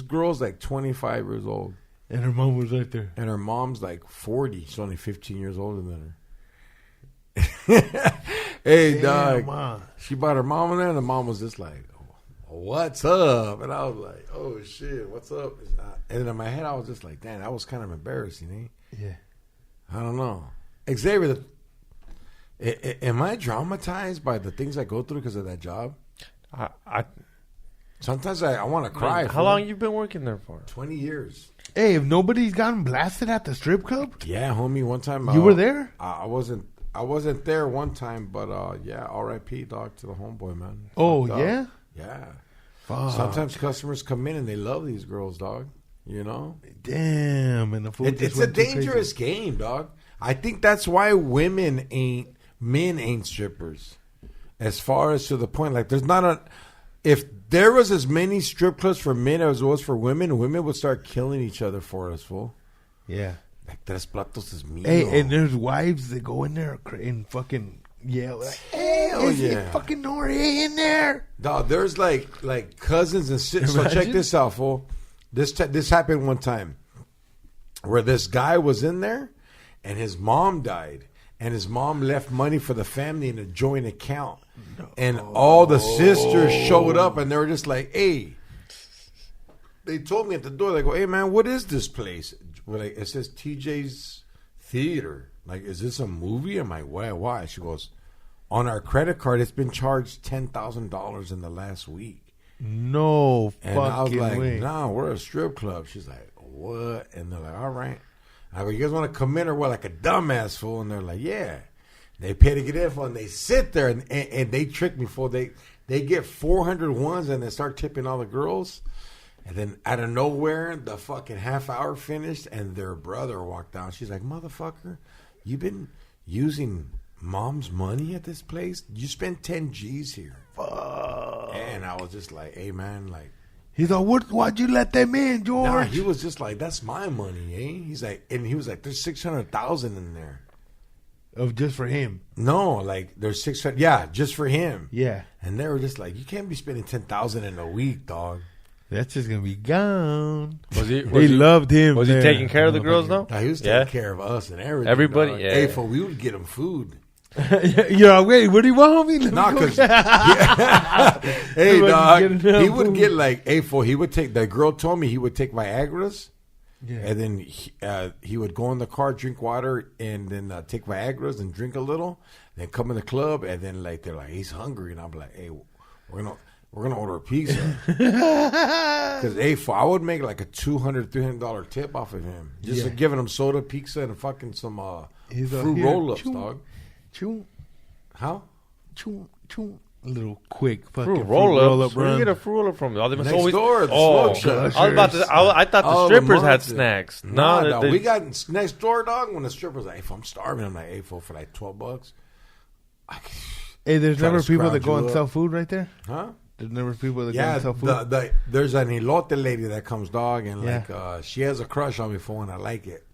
girl's like 25 years old. And her mom was right there. And her mom's like 40. She's only 15 years older than her. Hey, Damn, dog. Ma. She brought her mom in there, and the mom was just like, "What's up?" And I was like, "Oh, shit, what's up?" And then in my head, I was just like, "Damn, that was kind of embarrassing, eh?" Yeah. I don't know. Xavier, am I traumatized by the things I go through because of that job? Sometimes I want to cry. How long you been working there for? 20 years. Hey, if nobody's gotten blasted at the strip club, Yeah, homie. One time you were there? I wasn't there one time, but yeah, R.I.P. dog to the homeboy, man. Oh, Fucked up. yeah? Yeah. Fuck. Sometimes customers come in and they love these girls, dog. You know, Damn. And the food just it's a went too dangerous game, dog. I think that's why men ain't strippers. As far as to the point, like there's not a. If there was as many strip clubs for men as there was for women, women would start killing each other for us, fool. crazy. Yeah. Like tres platos es mío. Hey, and there's wives that go in there and fucking yell like, "Hey, Hell is yeah. it fucking Noriega in there?" Dog, there's like cousins and sisters. So check Imagine. this out, fool. This happened one time where this guy was in there and his mom died. And his mom left money for the family in a joint account. And all the sisters showed up and they were just like, "Hey." They told me at the door, they go, "Hey, man, what is this place?" We're like, "It says TJ's Theater." Like, "Is this a movie?" I'm like, "Why?" She goes, "On our credit card, it's been charged $10,000 in the last week." No And I was fucking like, way. "Nah, we're a strip club." She's like, "What?" And they're like, "All right." I go, "You guys want to come in or what?" Like a dumbass fool. And they're like, "Yeah." They pay to get in for, and they sit there and they trick me for they get 400 ones and they start tipping all the girls. And then out of nowhere, the fucking half hour finished and their brother walked down. She's like, "Motherfucker, you been using mom's money at this place? You spent 10 G's here." Fuck. And I was just like, "Hey, man, like." He's like, "Why'd you let them in, George?" Nah, he was just like, "That's my money, eh?" He's like, and he was like, "There's 600,000 in there." Of just for him. No, like there's 600. Yeah, just for him. Yeah. And they were just like, "You can't be spending 10,000 in a week, dog." That's just gonna be gone. Was he? They loved him. Was he there. taking care of the girls though? Now, he was taking care of us and everything. Everybody, dog. yeah. Hey, for we would get him food. Yeah, wait, what do you want, homie? Let me Nah, go cause get- hey, Everybody dog, get enough he would food. get like A4. He would take. The girl told me he would take Viagra's. Yeah. And then he would go in the car, drink water, and then take Viagra's and drink a little. Then come in the club, and then like they're like, "He's hungry," and I'm like, "Hey, we're gonna order a pizza." Because I would make like a $200-$300 tip off of him just for giving him soda, pizza, and fucking some He's fruit here, roll-ups, choo, dog. choo, How? choo, choo. little quick fucking Fruit fruit roll-ups. Where do run. you get a fruit roll-up from? Oh, they must Next always... door, the oh, smoke shop. I was about to... I thought the Oh, strippers had monster. snacks. Nah, No, dog. they- We got next door, dog. When the stripper's like, "If I'm starving," I'm like, "Hey, fool, for like $12." Hey, there's Try never to people that scrounge go you and up. sell food right there. Huh? There's never people that go Yeah, and sell food. there's an elote lady that comes, dog, and Yeah. like she has a crush on me for when I like it.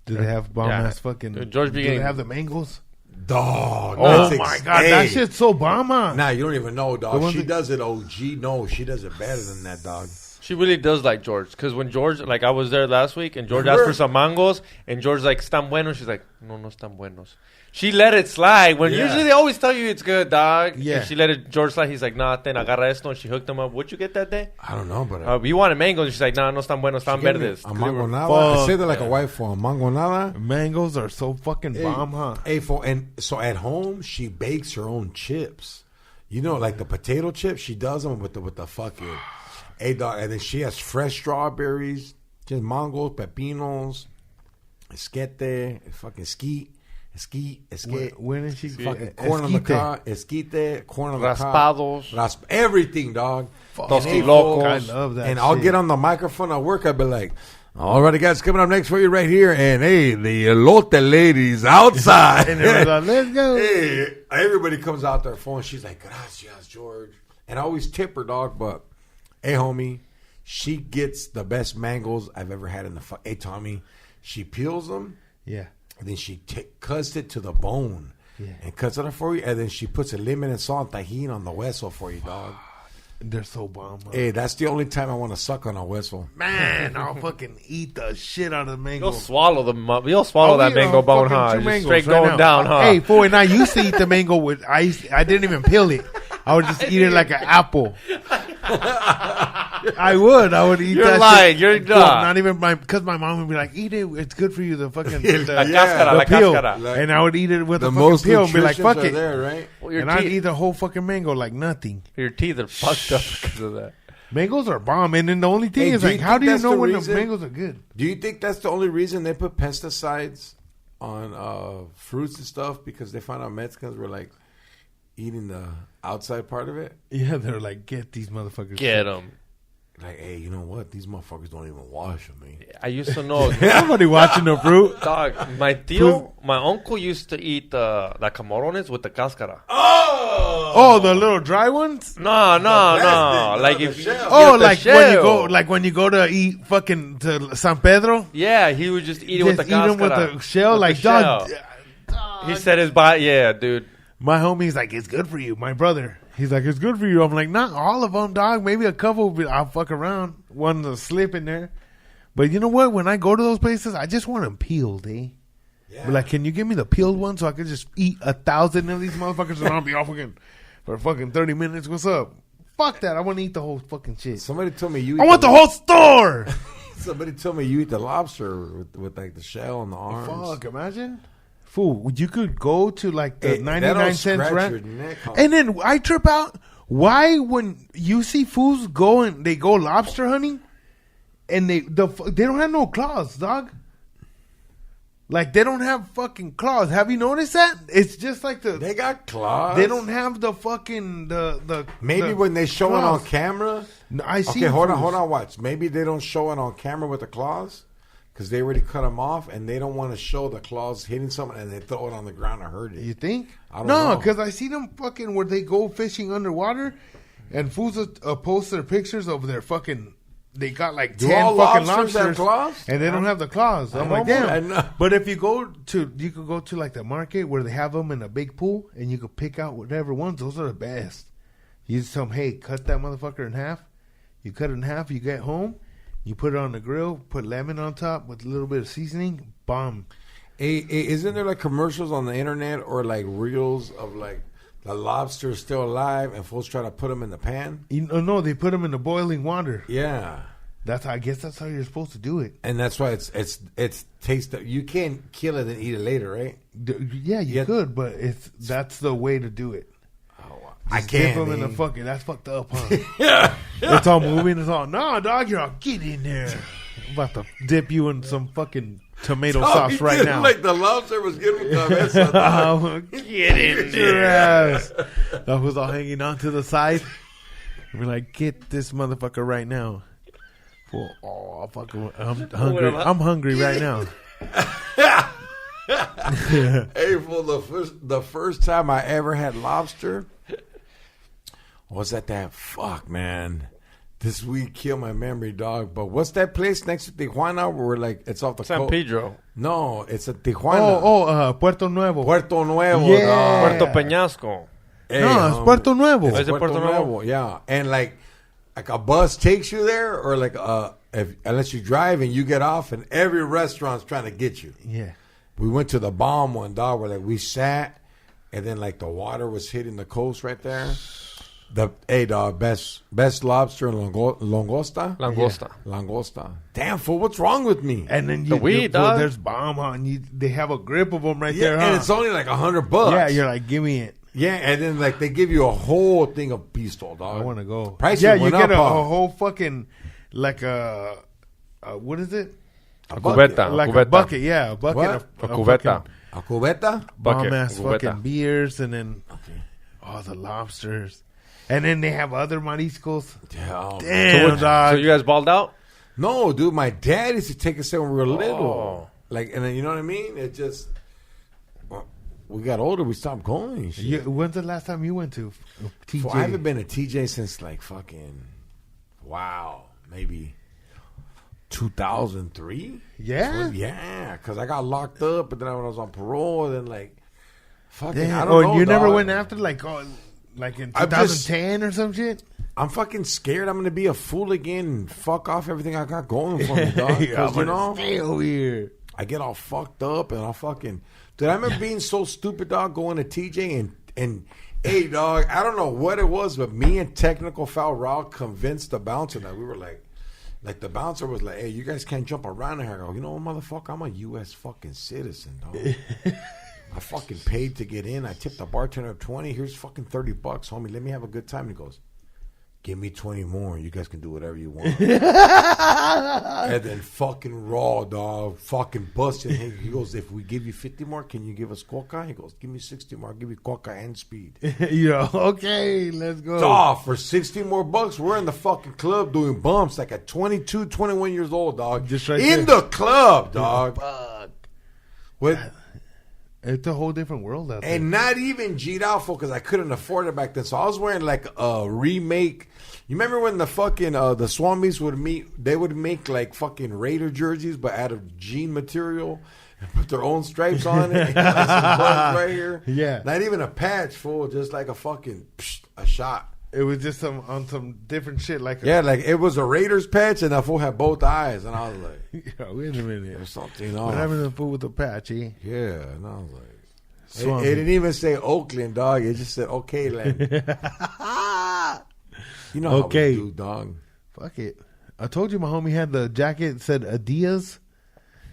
Do they have bomb Yeah. ass fucking? Dude, George do they beginning- have the mangoes? Dog. Oh that's my god, hey. that shit's so bomb. Nah, you don't even know, The dog. ones She that- does it OG. No, she does it better than that, dog. She really does like George. Because when George... Like, I was there last week, and George asked for some mangos, and George's like, "Están buenos?" She's like, "No, no están buenos." She let it slide. When Yeah. usually they always tell you it's good, dog. Yeah. And she let it George slide. He's like, "Nah, ten, agarra esto." And she hooked him up. What'd you get that day? I don't know, but We wanted mangoes. And she's like, "Nah, no están buenos, están give me verdes." a mangonada. I Fuck. say that like a wife for a mangonada. Mangoes are so fucking bomb, huh? Hey, and so at home she bakes her own chips. You know, like the potato chips, she does them with the fucking. Hey, dog, and then she has fresh strawberries, just mangos, pepinos, esquite, fucking esquite. When is she Fucking corn on the cob, esquite, corn on the cob. Raspados. Everything, dog. Dos And hey, locos. folks, I love that And I'll shit. get on the microphone at work. I'll be like, "All right, guys, coming up next for you right here." And hey, the elote ladies outside. And they're like, "Let's go." Hey, everybody comes out their phone. She's like, "Gracias, George." And I always tip her, dog. But hey, homie, she gets the best mangoes I've ever had in the. Hey, Tommy, she peels them. Yeah. And then she cuts it to the bone and cuts it up for you. And then she puts a lemon and salt and tajin on the hueso for you, dog. They're so bomb. Huh? Hey, that's the only time I want to suck on a hueso. Man, I'll fucking eat the shit out of the mango. You'll swallow you'll swallow I'll that eat mango bone, fucking huh? 2 Just mangoes straight right going now. down, huh? Hey, boy, and I used to eat the mango with I didn't even peel it. I would just eat it like an apple. I would eat You're that lying. shit. You're Well, not. not even because my mom would be like, "Eat it. It's good for you." The fucking La the cáscara, la peel, cáscara. and I would eat it with The the most fucking peel and be like, nutritions "Fuck are it," there, right? Well, your and I'd teeth- eat the whole fucking mango like nothing. Your teeth are fucked up because of that. Mangoes are bomb, and then the only thing Hey, is do you like, how think do you that's know the when reason? the mangoes are good? Do you think that's the only reason they put pesticides on fruits and stuff? Because they found out Mexicans were like eating the outside part of it? Yeah, they're like, get these motherfuckers. Get them. Like, hey, you know what? These motherfuckers don't even wash them, man. I used to know. Somebody watching the fruit. Dog, my uncle used to eat the camarones with the cáscara. Oh, the little dry ones. No. plastic, Like the if shell. Oh, the like when you shell. go, when you go to eat fucking to San Pedro. Yeah, he would just eat it with the Just eat them with cáscara. the shell, With like the dog. shell. He said his body. Yeah, dude. My homie's like, it's good for you. My brother, he's like, it's good for you. I'm like, not all of them, dog. Maybe a couple. But I'll fuck around. One to slip in there. But you know what? When I go to those places, I just want them peeled, eh? Yeah. But like, can you give me the peeled one so I can just eat 1,000 of these motherfuckers and I'll be off again for fucking 30 minutes? What's up? Fuck that. I want to eat the whole fucking shit. Somebody told me you. I want the whole store. Somebody told me you eat the lobster with like the shell and the arms. Fuck, imagine. Fool, you could go to like the Hey, 99 that'll cents scratch rack. your neck, huh? And then I trip out. Why when you see fools go and they go lobster hunting and they don't have no claws, dog. Like they don't have fucking claws. Have you noticed that? It's just like They got claws. they don't have the fucking the Maybe the when they show it on claws. camera. No, I see. Okay, hold on, watch. Maybe they don't show it on camera with the claws because they already cut them off and they don't want to show the claws hitting something and they throw it on the ground and hurt it. You think? I don't No, know. because I see them fucking where they go fishing underwater, and fools post their pictures of their fucking. They got like Do 10 all fucking lobsters have lobsters, claws? and they don't have the claws. I'm know, like, man, I damn. know. But if you you could go to like the market where they have them in a big pool, and you could pick out whatever ones. Those are the best. You just tell them, hey, cut that motherfucker in half. You cut it in half. You get home, you put it on the grill, put lemon on top with a little bit of seasoning. Bomb. Hey, isn't there like commercials on the internet or like reels of like the lobster is still alive and folks try to put them in the pan? No, they put them in the boiling water. Yeah. I guess that's how you're supposed to do it. And that's why it's taste. You can't kill it and eat it later, right? Yeah, you Yeah. could, but that's the way to do it. I Just dip can't. them in the man. fucking. That's fucked up, huh? It's all moving. It's all dog. You're all get in there. I'm about to dip you in some fucking tomato Oh, sauce he right did now. Like the lobster was getting cabeza, dog. Get in your ass. That was all hanging on to the side. We're like, get this motherfucker right now. Fool. Oh, fucking, I'm hungry. I'm hungry right now. Hey, for the first time I ever had lobster was at that fuck, man. This week killed my memory, dog. But what's that place next to Tijuana where we're like it's off the San coast? Pedro. No, it's at Tijuana. Puerto Nuevo. Puerto Nuevo, Yeah. dog. Puerto Peñasco. Hey, No, it's Puerto Nuevo. Is it Puerto Nuevo? Yeah, and like a bus takes you there, or like unless you drive and you get off, and every restaurant's trying to get you. Yeah. We went to the bomb one, dog, where like we sat, and then like the water was hitting the coast right there. Dog, best lobster in Langosta. Langosta. Damn, fool, what's wrong with me? And then The weed, dog. there's bomb on you. They have a grip of them right Yeah, there, and huh? it's only like $100. Yeah, you're like, give me it. Yeah, and then like they give you a whole thing of pistol, dog. I want to go. Prices yeah, you went get up, a huh? whole fucking what is it? A cubeta. Like a a bucket, yeah, a bucket What? of A cubeta. A cubeta? Bucket. bomb ass A cubeta. fucking beers, and then the lobsters, and then they have other mariscos. Yeah. Damn, So dog. you guys balled out? No, dude, my dad used to take us there when we were little. Oh. Like, and then, you know what I mean? It just, we got older, we stopped going. and shit. When's the last time you went to TJ? Fool, I haven't been to TJ since like fucking, maybe 2003. Yeah? Yeah, because I got locked up, but then when I was on parole, then like, fucking, Damn. I don't know. You never dog. went after like in I've just- 2010 or some shit? I'm fucking scared I'm going to be a fool again and fuck off everything I got going for me, dog. Because, you know, stay over here. I get all fucked up and I'll fucking... Dude, I remember being so stupid, dog, going to TJ and hey, dog, I don't know what it was, but me and Technical Foul Raw convinced the bouncer that we were like the bouncer was like, hey, you guys can't jump around here. I go, you know what, motherfucker, I'm a U.S. fucking citizen, dog. I fucking paid to get in. I tipped the bartender 20. Here's fucking $30, homie. Let me have a good time. And he goes, give me 20 more. You guys can do whatever you want. And then fucking Raw, dog, fucking busted. He goes, if we give you 50 more, can you give us coca? He goes, give me 60 more. I'll give you coca and speed. Okay, let's go. Dog, for 60 more bucks, we're in the fucking club doing bumps like at 22, 21 years old, dog. Just right in there. the club, dog. Fuck. With, It's a whole different world out there. and not even G'd out for because I couldn't afford it back then. So I was wearing like a remake. You remember when the fucking the Swamis would meet? They would make like fucking Raider jerseys, but out of jean material, and put their own stripes on it. And like some buttons right here. Yeah. Not even a patch, full, just like a fucking a shot. It was just on some different shit. Like Yeah, like it was a Raiders patch, and the fool had both eyes, and I was like, yeah, wait a minute. "There's something What off." happened to the fool with the patch, eh? Yeah, and I was like, Swami. it didn't even say Oakland, dog. It just said okay, land. You know Okay. how we do, dog. Fuck it. I told you my homie had the jacket that said Adidas.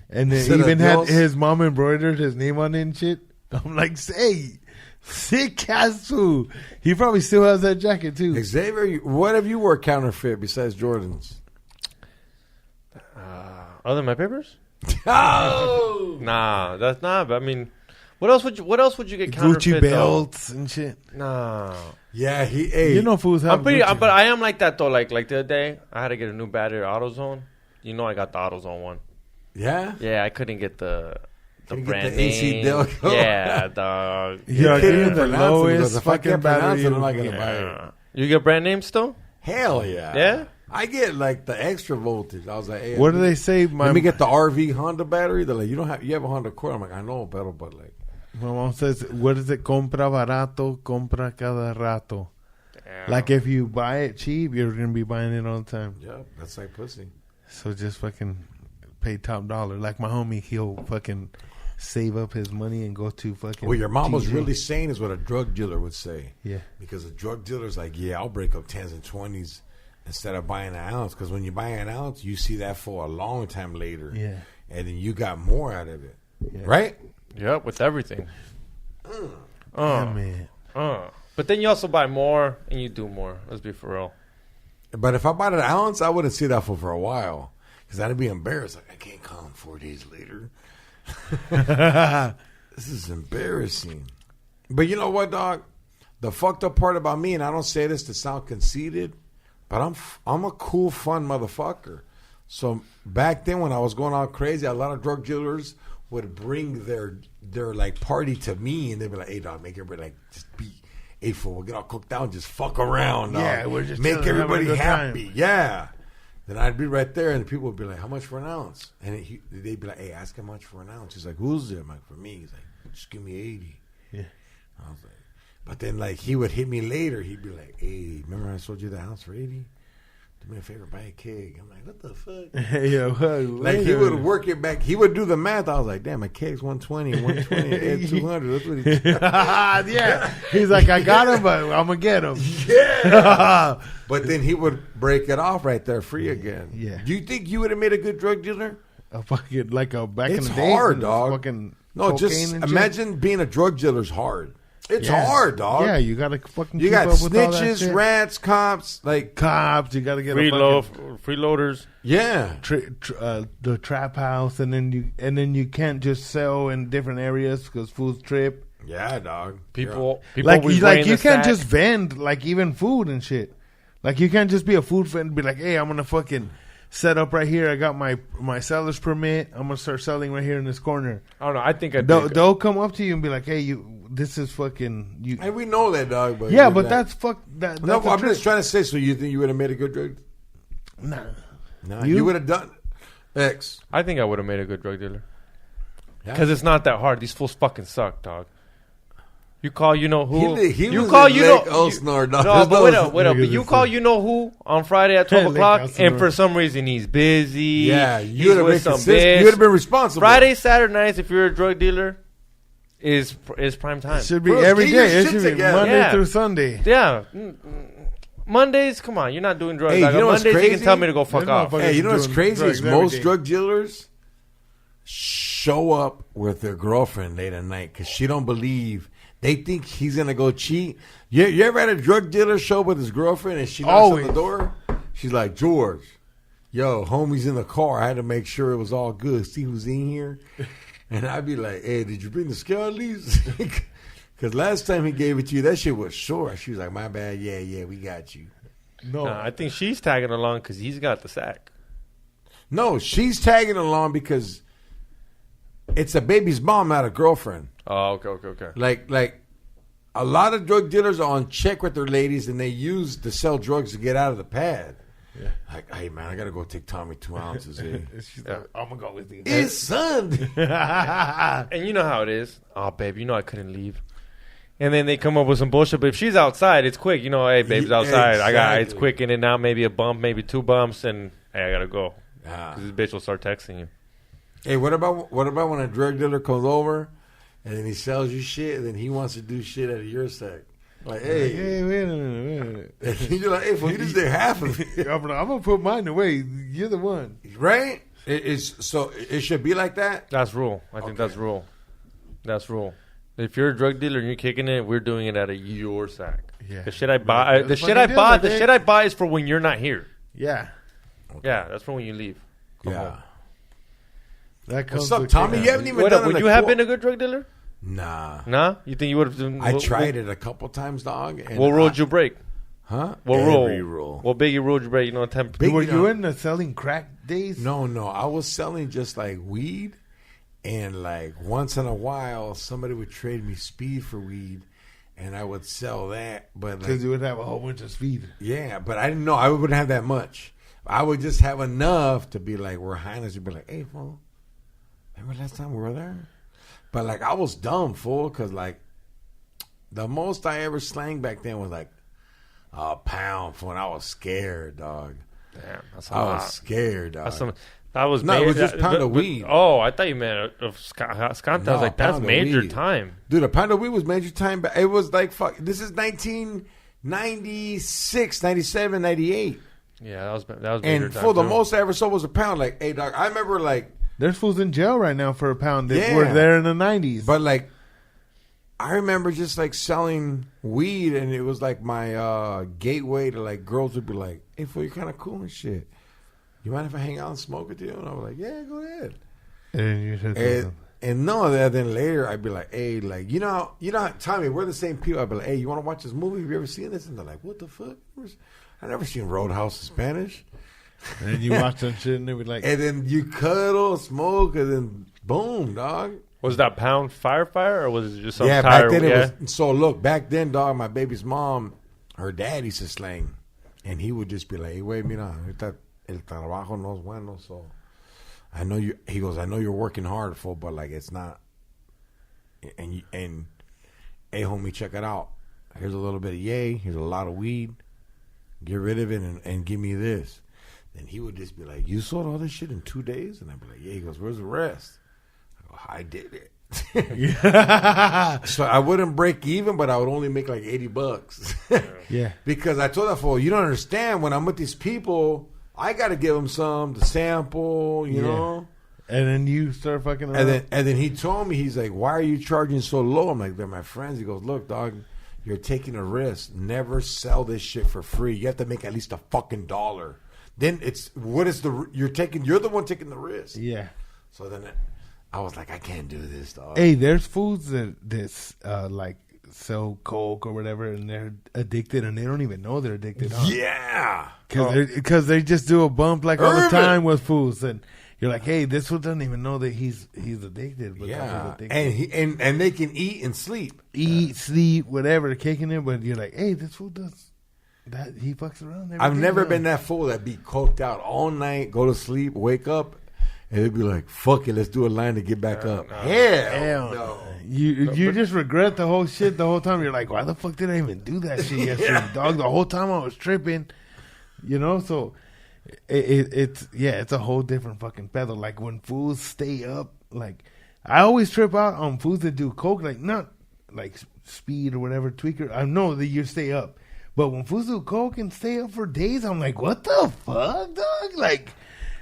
And then Said even Adios? had his mom embroidered his name on it and shit. I'm like, say, sick ass fool. He probably still has that jacket too. Xavier, what have you wore counterfeit besides Jordans? Other than my papers? Oh, Nah, that's not. But I mean, what else would you get Gucci counterfeit? belts and shit. Though? Nah. yeah, hey, You know fools have I'm pretty, Gucci. but I am like that though. Like the other day, I had to get a new battery at AutoZone. You know, I got the AutoZone one. yeah. Yeah, I couldn't get the Couldn't get brand the AC name. Delco. Yeah, dog. Yeah, Can't give even me the pronounce it, lowest because if I fucking can't pronounce battery. it, I'm not gonna buy it. Yeah. You get brand name still? Hell yeah, Yeah? I get like the extra voltage. I was like, hey, What do they say? Let me get the RV Honda battery. They're like, you have a Honda Accord. I'm like, I know better, but like, My mom says, what is it? Compra barato, compra cada rato. Like if you buy it cheap, you're going to be buying it all the time. yeah, that's like pussy. So just fucking pay top dollar. Like my homie, he'll fucking save up his money and go to fucking. What your mom was TJ. really saying is what a drug dealer would say. Yeah. Because a drug dealer's like, yeah, I'll break up 10s and 20s instead of buying an ounce. Because when you buy an ounce, you see that for a long time later. Yeah. And then you got more out of it. Yeah. Right? Yep, with everything. Yeah, man. But then you also buy more and you do more. Let's be for real. But if I bought an ounce, I wouldn't see that for a while. Because I'd be embarrassed. Like, I can't call him 4 days later. This is embarrassing. But you know what, dog? The fucked up part about me, and I don't say this to sound conceited, but I'm a cool, fun motherfucker. So back then when I was going all crazy, a lot of drug dealers would bring their like party to me, and they'd be like, "Hey, dog, make everybody like just be, hey, fool, we'll get all cooked out and just fuck around, dog. Yeah, we're just make chilling, having a everybody good happy." time. Yeah. Then I'd be right there, and the people would be like, "How much for an ounce?" And they'd be like, "Hey, ask how much for an ounce." He's like, "Who's it?" I'm like, "For me." He's like, "Just give me 80." Yeah. I was like, but then like he would hit me later. He'd be like, "Hey, remember I sold you the ounce for 80? Do me a favor, buy a keg." I'm like, "What the fuck?" Yeah, Like he would work it back. He would do the math. I was like, "Damn, a keg's 120, 120, 200." That's what he. Yeah. He's like, I got him, but I'm gonna get him. Yeah. But then he would break it off right there, free again. Yeah. Do you think you would have made a good drug dealer? A fucking like a back It's in the day. hard, dog. Fucking No, cocaine just and shit. imagine being a drug dealer's hard. It's Yeah. hard, dog. Yeah, you gotta fucking. You keep got up with all that snitches, shit. rats, cops, like cops. You gotta get a fucking, freeloaders. yeah. The trap house, and then you can't just sell in different areas because fools trip. Yeah, dog. People Like was you weighing you the can't stack. just vend like even food and shit. Like you can't just be a food fan and be like, hey, I'm gonna fucking set up right here. I got my seller's permit. I'm gonna start selling right here in this corner. I don't know. I think They'll come up to you and be like, hey, this is fucking you. And we know that, dog. But Yeah, but that's fuck that. no. That's a I'm trick. just trying to say. So you think you would have made a good drug? Nah. No, You? you would have done X. I think I would have made a good drug dealer. Yeah. Because it's not that hard. These fools fucking suck, dog. You call you know who. He you was call in you know. Lake Elsinore, dog. No, There's but no- wait up. But Niggas you is call sick. you know who on Friday at 12 Lake o'clock, Elsinore. and for some reason he's busy. Yeah, he's you would have with been some consistent. bitch. You would have been responsible. Friday, Saturday nights, if you're a drug dealer, is prime time. It should be Bro, every get your day. It shit should be together. Monday Yeah. through Sunday. Yeah. Mondays, come on, you're not doing drugs. Hey, Like, you know on what's Mondays, you can crazy? tell me to go fuck Them off. motherfuckers Hey, you know what's doing crazy drugs is every most day. drug dealers show up with their girlfriend late at night because she don't believe. They think he's gonna go cheat. You ever had a drug dealer show up with his girlfriend and she knocks on Always. the door? She's like, "George, yo, homie's in the car. I had to make sure it was all good. See who's in here." And I'd be like, "Hey, did you bring the scale at least?" Because last time he gave it to you, that shit was short. She was like, "My bad. Yeah, we got you." No, I think she's tagging along because he's got the sack. No, she's tagging along because it's a baby's mom, not a girlfriend. Oh, okay. Like a lot of drug dealers are on check with their ladies, and they use to sell drugs to get out of the pad. Yeah. Like, hey man, I gotta go take Tommy 2 ounces. Eh? she's like, I'm gonna go with you. His son. And you know how it is. Oh, babe, you know I couldn't leave. And then they come up with some bullshit. But if she's outside, it's quick. You know, hey, babe's Yeah, outside. I got it's exactly. quick in and out. Maybe a bump, maybe 2 bumps, and hey, I gotta go. Ah. Because this bitch will start texting you. Hey, what about when a drug dealer comes over and then he sells you shit, and then he wants to do shit out of your sack? Like, hey, Hey, wait a minute. you're like, hey, fool, you just did half of it, I'm gonna put mine away. You're the one. right? It should be like that. That's rule. I think that's rule. That's rule. If you're a drug dealer and you're kicking it, we're doing it out of your sack. Yeah. The shit I buy, That's fucking the deal, shit I buy is for when you're not here. Yeah. Yeah, that's for when you leave. Come Yeah. home. That comes What's up, with Tommy? kick-ass. You haven't even What done up? Would a you have quar- been a good drug dealer? Nah. Nah? You think you would have done? I tried it a couple times, dog. And What rule did you break? Huh? What Every rule? rule. What biggie rule did you break? You know, 10. Big- Were you you know- in the selling crack days? No. I was selling just like weed, and like once in a while, somebody would trade me speed for weed, and I would sell that. But Because like, you would have a whole bunch of speed. yeah, but I didn't know I wouldn't have that much. I would just have enough to be like, where Highness would be like, "Hey, fool, remember last time we were there?" But like, I was dumb, fool, because like the most I ever slang back then was like a pound, fool, and I was scared, dog. Damn, that's a I lot. was scared, dog. That's some. That was No, it was just that- pound of but- weed. Oh, I thought you meant of Scanta. I was like, that's pound of major weed. time. Dude, a pound of weed was major time. But it was like, fuck, this is 1996, 97, 98. Yeah, that was major And time. for the too. most I ever sold was a pound. Like, hey, dog, I remember like, There's fools in jail right now for a pound that Yeah. were there in the 90s. but like, I remember just like selling weed, and it was like my gateway to like girls would be like, hey, fool, you're kind of cool and shit. you mind if I hang out and smoke with you? And I was like, yeah, go ahead. And you said And, something. and no, then later I'd be like, hey, like, you know, Tommy, we're the same people. I'd be like, hey, you want to watch this movie? Have you ever seen this? And they're like, what the fuck? I never seen Roadhouse in Spanish. And then you watch that shit and they would like, And then you cuddle, smoke, and then boom, dog. Was that pound fire, or was it just some Yeah, tire? back then it was. So look, back then, dog, my baby's mom, her dad used to slang, and he would just be like, "Hey, wait, mira, ahorita el trabajo no es bueno, so I know you." He goes, "I know you're working hard, fool, but like it's not." And hey, homie, check it out. Here's a little bit of yay. Here's a lot of weed. Get rid of it and give me this. Then he would just be like, "You sold all this shit in 2 days?" And I'd be like, "Yeah." He goes, "Where's the rest?" I go, "I did it." So I wouldn't break even, but I would only make like $80. yeah. Because I told that fool, you don't understand. When I'm with these people, I got to give them some to sample, you Yeah. know. And then you start fucking around. And then he told me, he's like, "Why are you charging so low?" I'm like, "They're my friends." He goes, "Look, dog, you're taking a risk. Never sell this shit for free. You have to make at least a fucking $1. Then you're the one taking the risk." yeah. So then I was like, I can't do this, dog. Hey, there's foods that's like sell coke or whatever, and they're addicted, and they don't even know they're addicted. Huh? Yeah. Because they just do a bump like all the Irvin. time with foods, and you're like, hey, this one doesn't even know that he's addicted. But that's Yeah. what addicted. And they can eat and sleep. Eat, sleep, whatever, they're kicking it. But you're like, hey, this fool does that. He fucks around. every I've day, never huh? been that fool that be coked out all night, go to sleep, wake up, and they'd be like, fuck it, let's do a line to get back up. Hell no. You just regret the whole shit the whole time. You're like, why the fuck did I even do that shit yesterday, dog? The whole time I was tripping, you know. So it's a whole different fucking pedo. Like when fools stay up, like I always trip out on fools that do coke, like not like speed or whatever, tweaker. I know that you stay up, but when fools do coke and stay up for days, I'm like, what the fuck, dog? Like.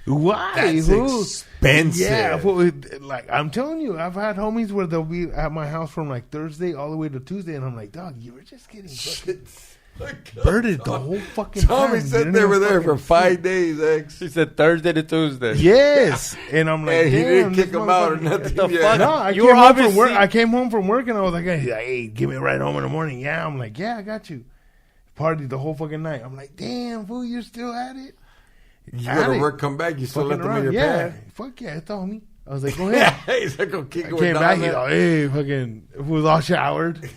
Why? That's Who? expensive. Yeah, like I'm telling you, I've had homies where they'll be at my house from like Thursday all the way to Tuesday, and I'm like, dog, you were just getting fucking birded the whole fucking Tommy time. said You they didn't were there fucking for 5 days, X. She said Thursday to Tuesday. Yes, and I'm like, And he didn't damn, kick this him out or motherfucker- nothing. the Yeah. fuck? No, I You came were home from work. obviously- I came home from work, and I was like, hey, give me a ride home in the morning. Yeah, I'm like, yeah, I got you. Partied the whole fucking night. I'm like, damn, fool, you're still at it. You At go to it. work, come back, you still let Fucking them in your around. Yeah, pad. fuck yeah, it's on me. I was like, go ahead. He's like, go kick I it came with back, Donna. he's like, hey, fucking, was all showered.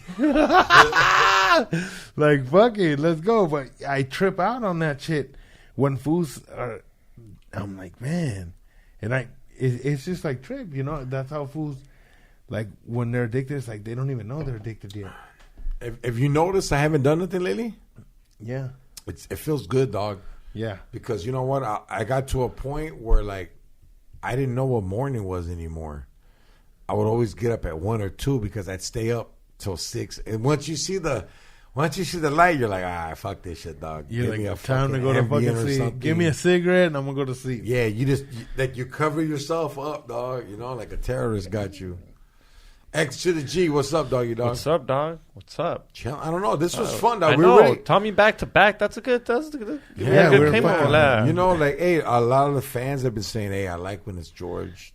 Like, fuck it, let's go. But I trip out on that shit when fools are, I'm like, man. And it's just like trip, you know? That's how fools, like, when they're addicted, it's like they don't even know they're addicted yet. If you notice, I haven't done nothing lately. Yeah. It feels good, dog. Yeah. Because you know what? I got to a point where, like, I didn't know what morning was anymore. I would always get up at 1 or 2 because I'd stay up till 6. And once you see the light, you're like, fuck this shit, dog. You're Give like, me a time to fucking go to Ambien fucking or sleep. something. Give me a cigarette and I'm going to go to sleep. Yeah, you cover yourself up, dog. You know, like a terrorist got you. X to the G, what's up, doggy dog? What's up, dog? What's up? Chill. I don't know. This was fun, dog. I We know. really, Tommy back to back. That's a good. Yeah, good we're came fucking- on that. you know, like, hey, a lot of the fans have been saying, hey, I like when it's George,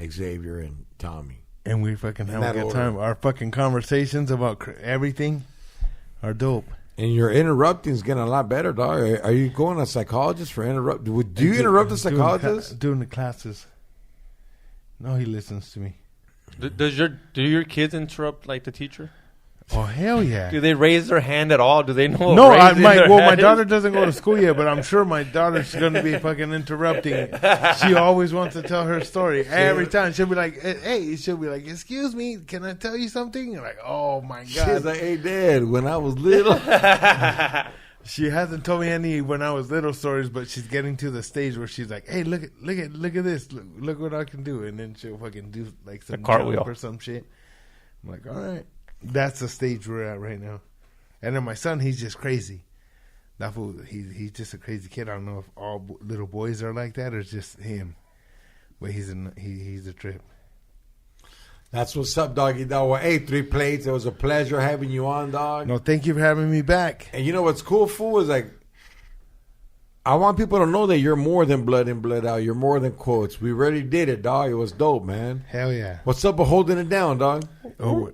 Xavier, and Tommy. And we fucking have that a good order. time. Our fucking conversations about everything are dope. And your interrupting is getting a lot better, dog. Are you going to a psychologist for interrupt? Do you interrupt a psychologist? Doing the classes. No, he listens to me. Do your kids interrupt like the teacher? Oh hell yeah! Do they raise their hand at all? Do they know? No, raising their my hand is? daughter doesn't go to school yet, but I'm sure my daughter's gonna be fucking interrupting. She always wants to tell her story every time. She'll be like, "Hey," she'll be like, "Excuse me, can I tell you something?" You're like, "Oh my She's god!" like, hey, Dad, when I was little. She hasn't told me any when I was little stories, but she's getting to the stage where she's like, "Hey, look at this! Look what I can do!" And then she'll fucking do like some cartwheel jump or some shit. I'm like, all right, that's the stage we're at right now. And then my son, he's just crazy. That fool, he's just a crazy kid. I don't know if all little boys are like that or it's just him, but he's a trip. That's what's up, doggy dog. Well, hey, 3 plates. It was a pleasure having you on, dog. No, thank you for having me back. And you know what's cool, fool, is like, I want people to know that you're more than blood in, blood out. You're more than quotes. We already did it, dog. It was dope, man. Hell yeah. What's up with holding it down, dog? Oh,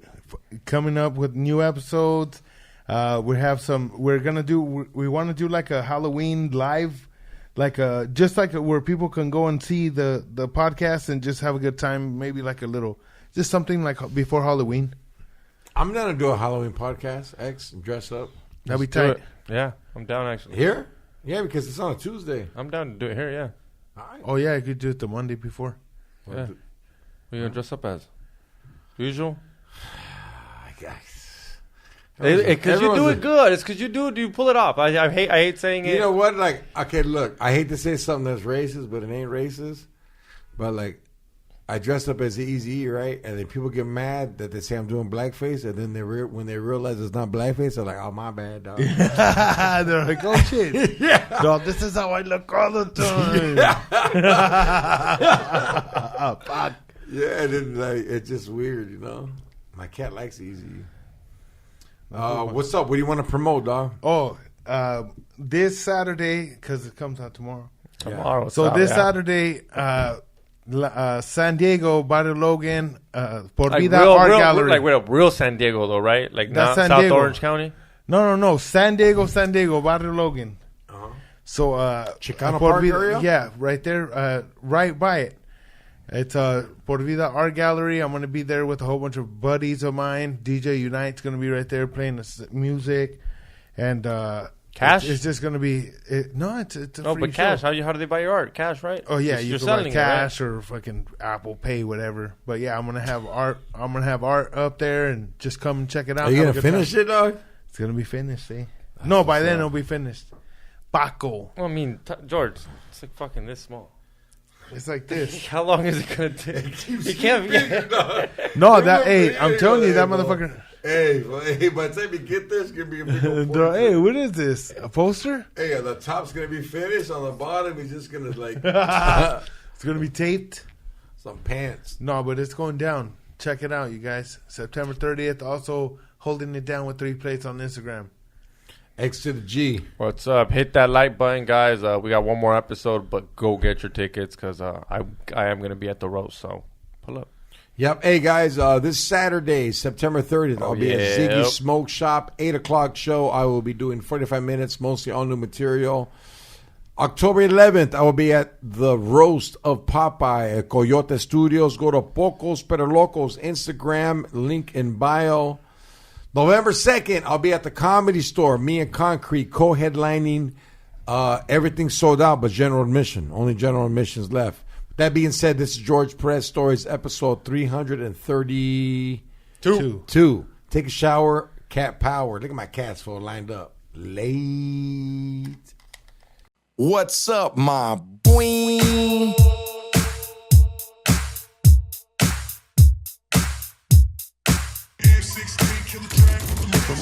coming up with new episodes. We have some. We want to do like a Halloween live, where people can go and see the podcast and just have a good time. Maybe like a little, just something like before Halloween. I'm gonna do a Halloween podcast. Dress up. That'd be Do tight. it. Yeah, I'm down actually. Here? Yeah, because it's on a Tuesday. I'm down to do it here. Yeah. All right. Oh yeah, you could do it the Monday before. Yeah. What are you gonna dress up as? Usual. I guess. Because you do it good. It's because you pull it off. I hate saying it. You know what? Like, okay, look, I hate to say something that's racist, but it ain't racist. But like, I dressed up as Easy, right? And then people get mad that they say I'm doing blackface, and then when they realize it's not blackface, they're like, "Oh, my bad, dog." They're like, "Oh shit, Yeah. no, this is how I look all the time." Fuck. Yeah, and then like it's just weird, you know. My cat likes Easy. What's up? What do you want to promote, dog? Oh, this Saturday, because it comes out tomorrow. Tomorrow. So this Saturday, San Diego, Barrio Logan, Por Vida Art Gallery. Like real San Diego though, right? Like That's not San South Diego. Orange County. No. San Diego, Barrio Logan. Uh-huh. So, Chicano Por Park Vida, area? Yeah, right there, right by it. It's Por Vida Art Gallery. I'm going to be there with a whole bunch of buddies of mine. DJ Unite's going to be right there playing the music. And Cash? It's just going to be... it's a No, free but cash. show. How do they buy your art? Cash, right? Oh yeah, You're you can buy selling cash it, or fucking Apple Pay, whatever. But yeah, I'm gonna have art. I'm gonna have art up there, and just come and check it out. Are you Have a gonna good finish time. it, dog? It's gonna be finished. See? No, by then it'll be finished. Paco, right? Well, I mean, George, it's like fucking this small. it's like this. How long is it gonna take? You can't. No, that. Hey, I'm telling you, that motherfucker. Hey, by the time you get there, it's gonna be a big old Hey, what is this? A poster? Hey, the top's gonna be finished. On the bottom, he's just gonna like It's gonna be taped. some pants. No, but it's going down. Check it out, you guys. September 30th. Also holding it down with 3 plates on Instagram. X to the G. What's up? Hit that like button, guys. We got one more episode, but go get your tickets because I am gonna be at the roast. So pull up. Yep. Hey guys, this Saturday, September 30th, I'll be at Ziggy Smoke Shop, 8:00 show. I will be doing 45 minutes, mostly all new material. October 11th, I will be at the Roast of Popeye at Coyote Studios. Go to Pocos Pero Locos Instagram, link in bio. November 2nd, I'll be at the Comedy Store, me and Concrete, co-headlining. Everything's sold out, but general admission. Only general admissions left. That being said, this is George Perez Stories, episode 332. Take a shower, cat power. Look at my cats full lined up. Late. What's up, my boy?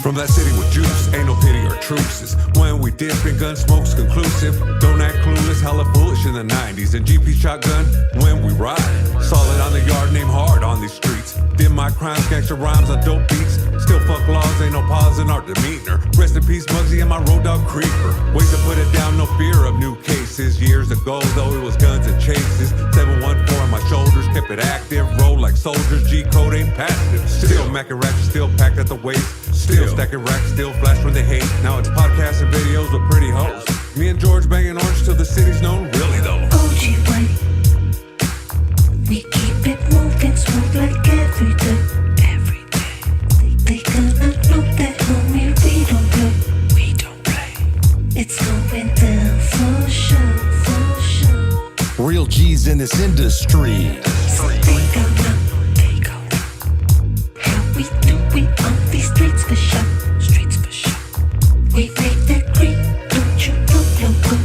From that city with juice, ain't no pity or truces. When we dip and gun smoke's conclusive. Don't act clueless, hella foolish in the 90s. And GP shotgun when we ride. Solid on the yard, name hard on these streets. Did my crimes, gangster rhymes on dope beats. Still fuck laws, ain't no pause in our demeanor. Rest in peace, Muggsy and my road dog Creeper. Ways to put it down, no fear of new cases. Years ago, though, it was guns and chases. 714 on my shoulders, kept it active. Roll like soldiers, G-code ain't passive. Still macking racks, still packed at the waist. Still stacking racks, still flash when they hate. Now it's podcasts and videos with pretty hoes. Me and George banging orange till the city's known, really though. OG way. We keep it moving smooth like every day. Every day. They gonna know that homie we don't play. It's going down for sure, for sure. Real G's in this industry. So they gonna how we do it on these streets for sure. Streets for sure. We make that green, don't you know, loco?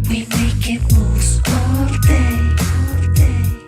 We making moves all day,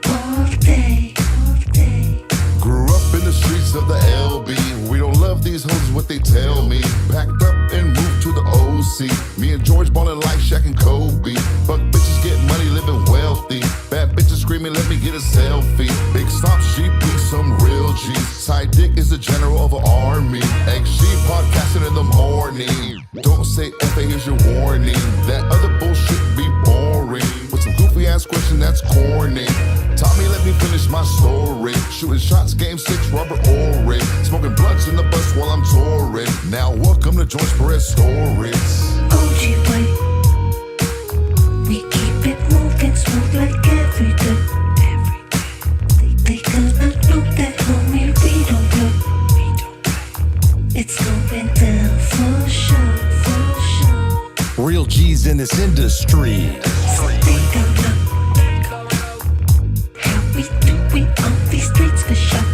all day, all day. Grew up in the streets of the LB. We don't love these hoes, what they tell me. Packed up and moved to the OC. Me and George ballin' like Shaq and Kobe. Fuck bitches, get money, living wealthy. Bad bitches screaming, let me get a selfie. Big stop, sheep, some real G's. Side dick is the general of an army. XG podcasting in the morning. Don't say, FA, here's your warning. That other bullshit be boring. With some goofy ass question that's corny. Tommy, let me finish my story. Shooting shots, game 6, rubber Ori. Smoking blunts in the bus while I'm touring. Now welcome to George Perez Stories. OG way. We keep it moving smooth like every day. They gonna know that homie we don't play. It's going down for sure, for sure. Real G's in this industry. So they don't know how we do it on these streets for sure.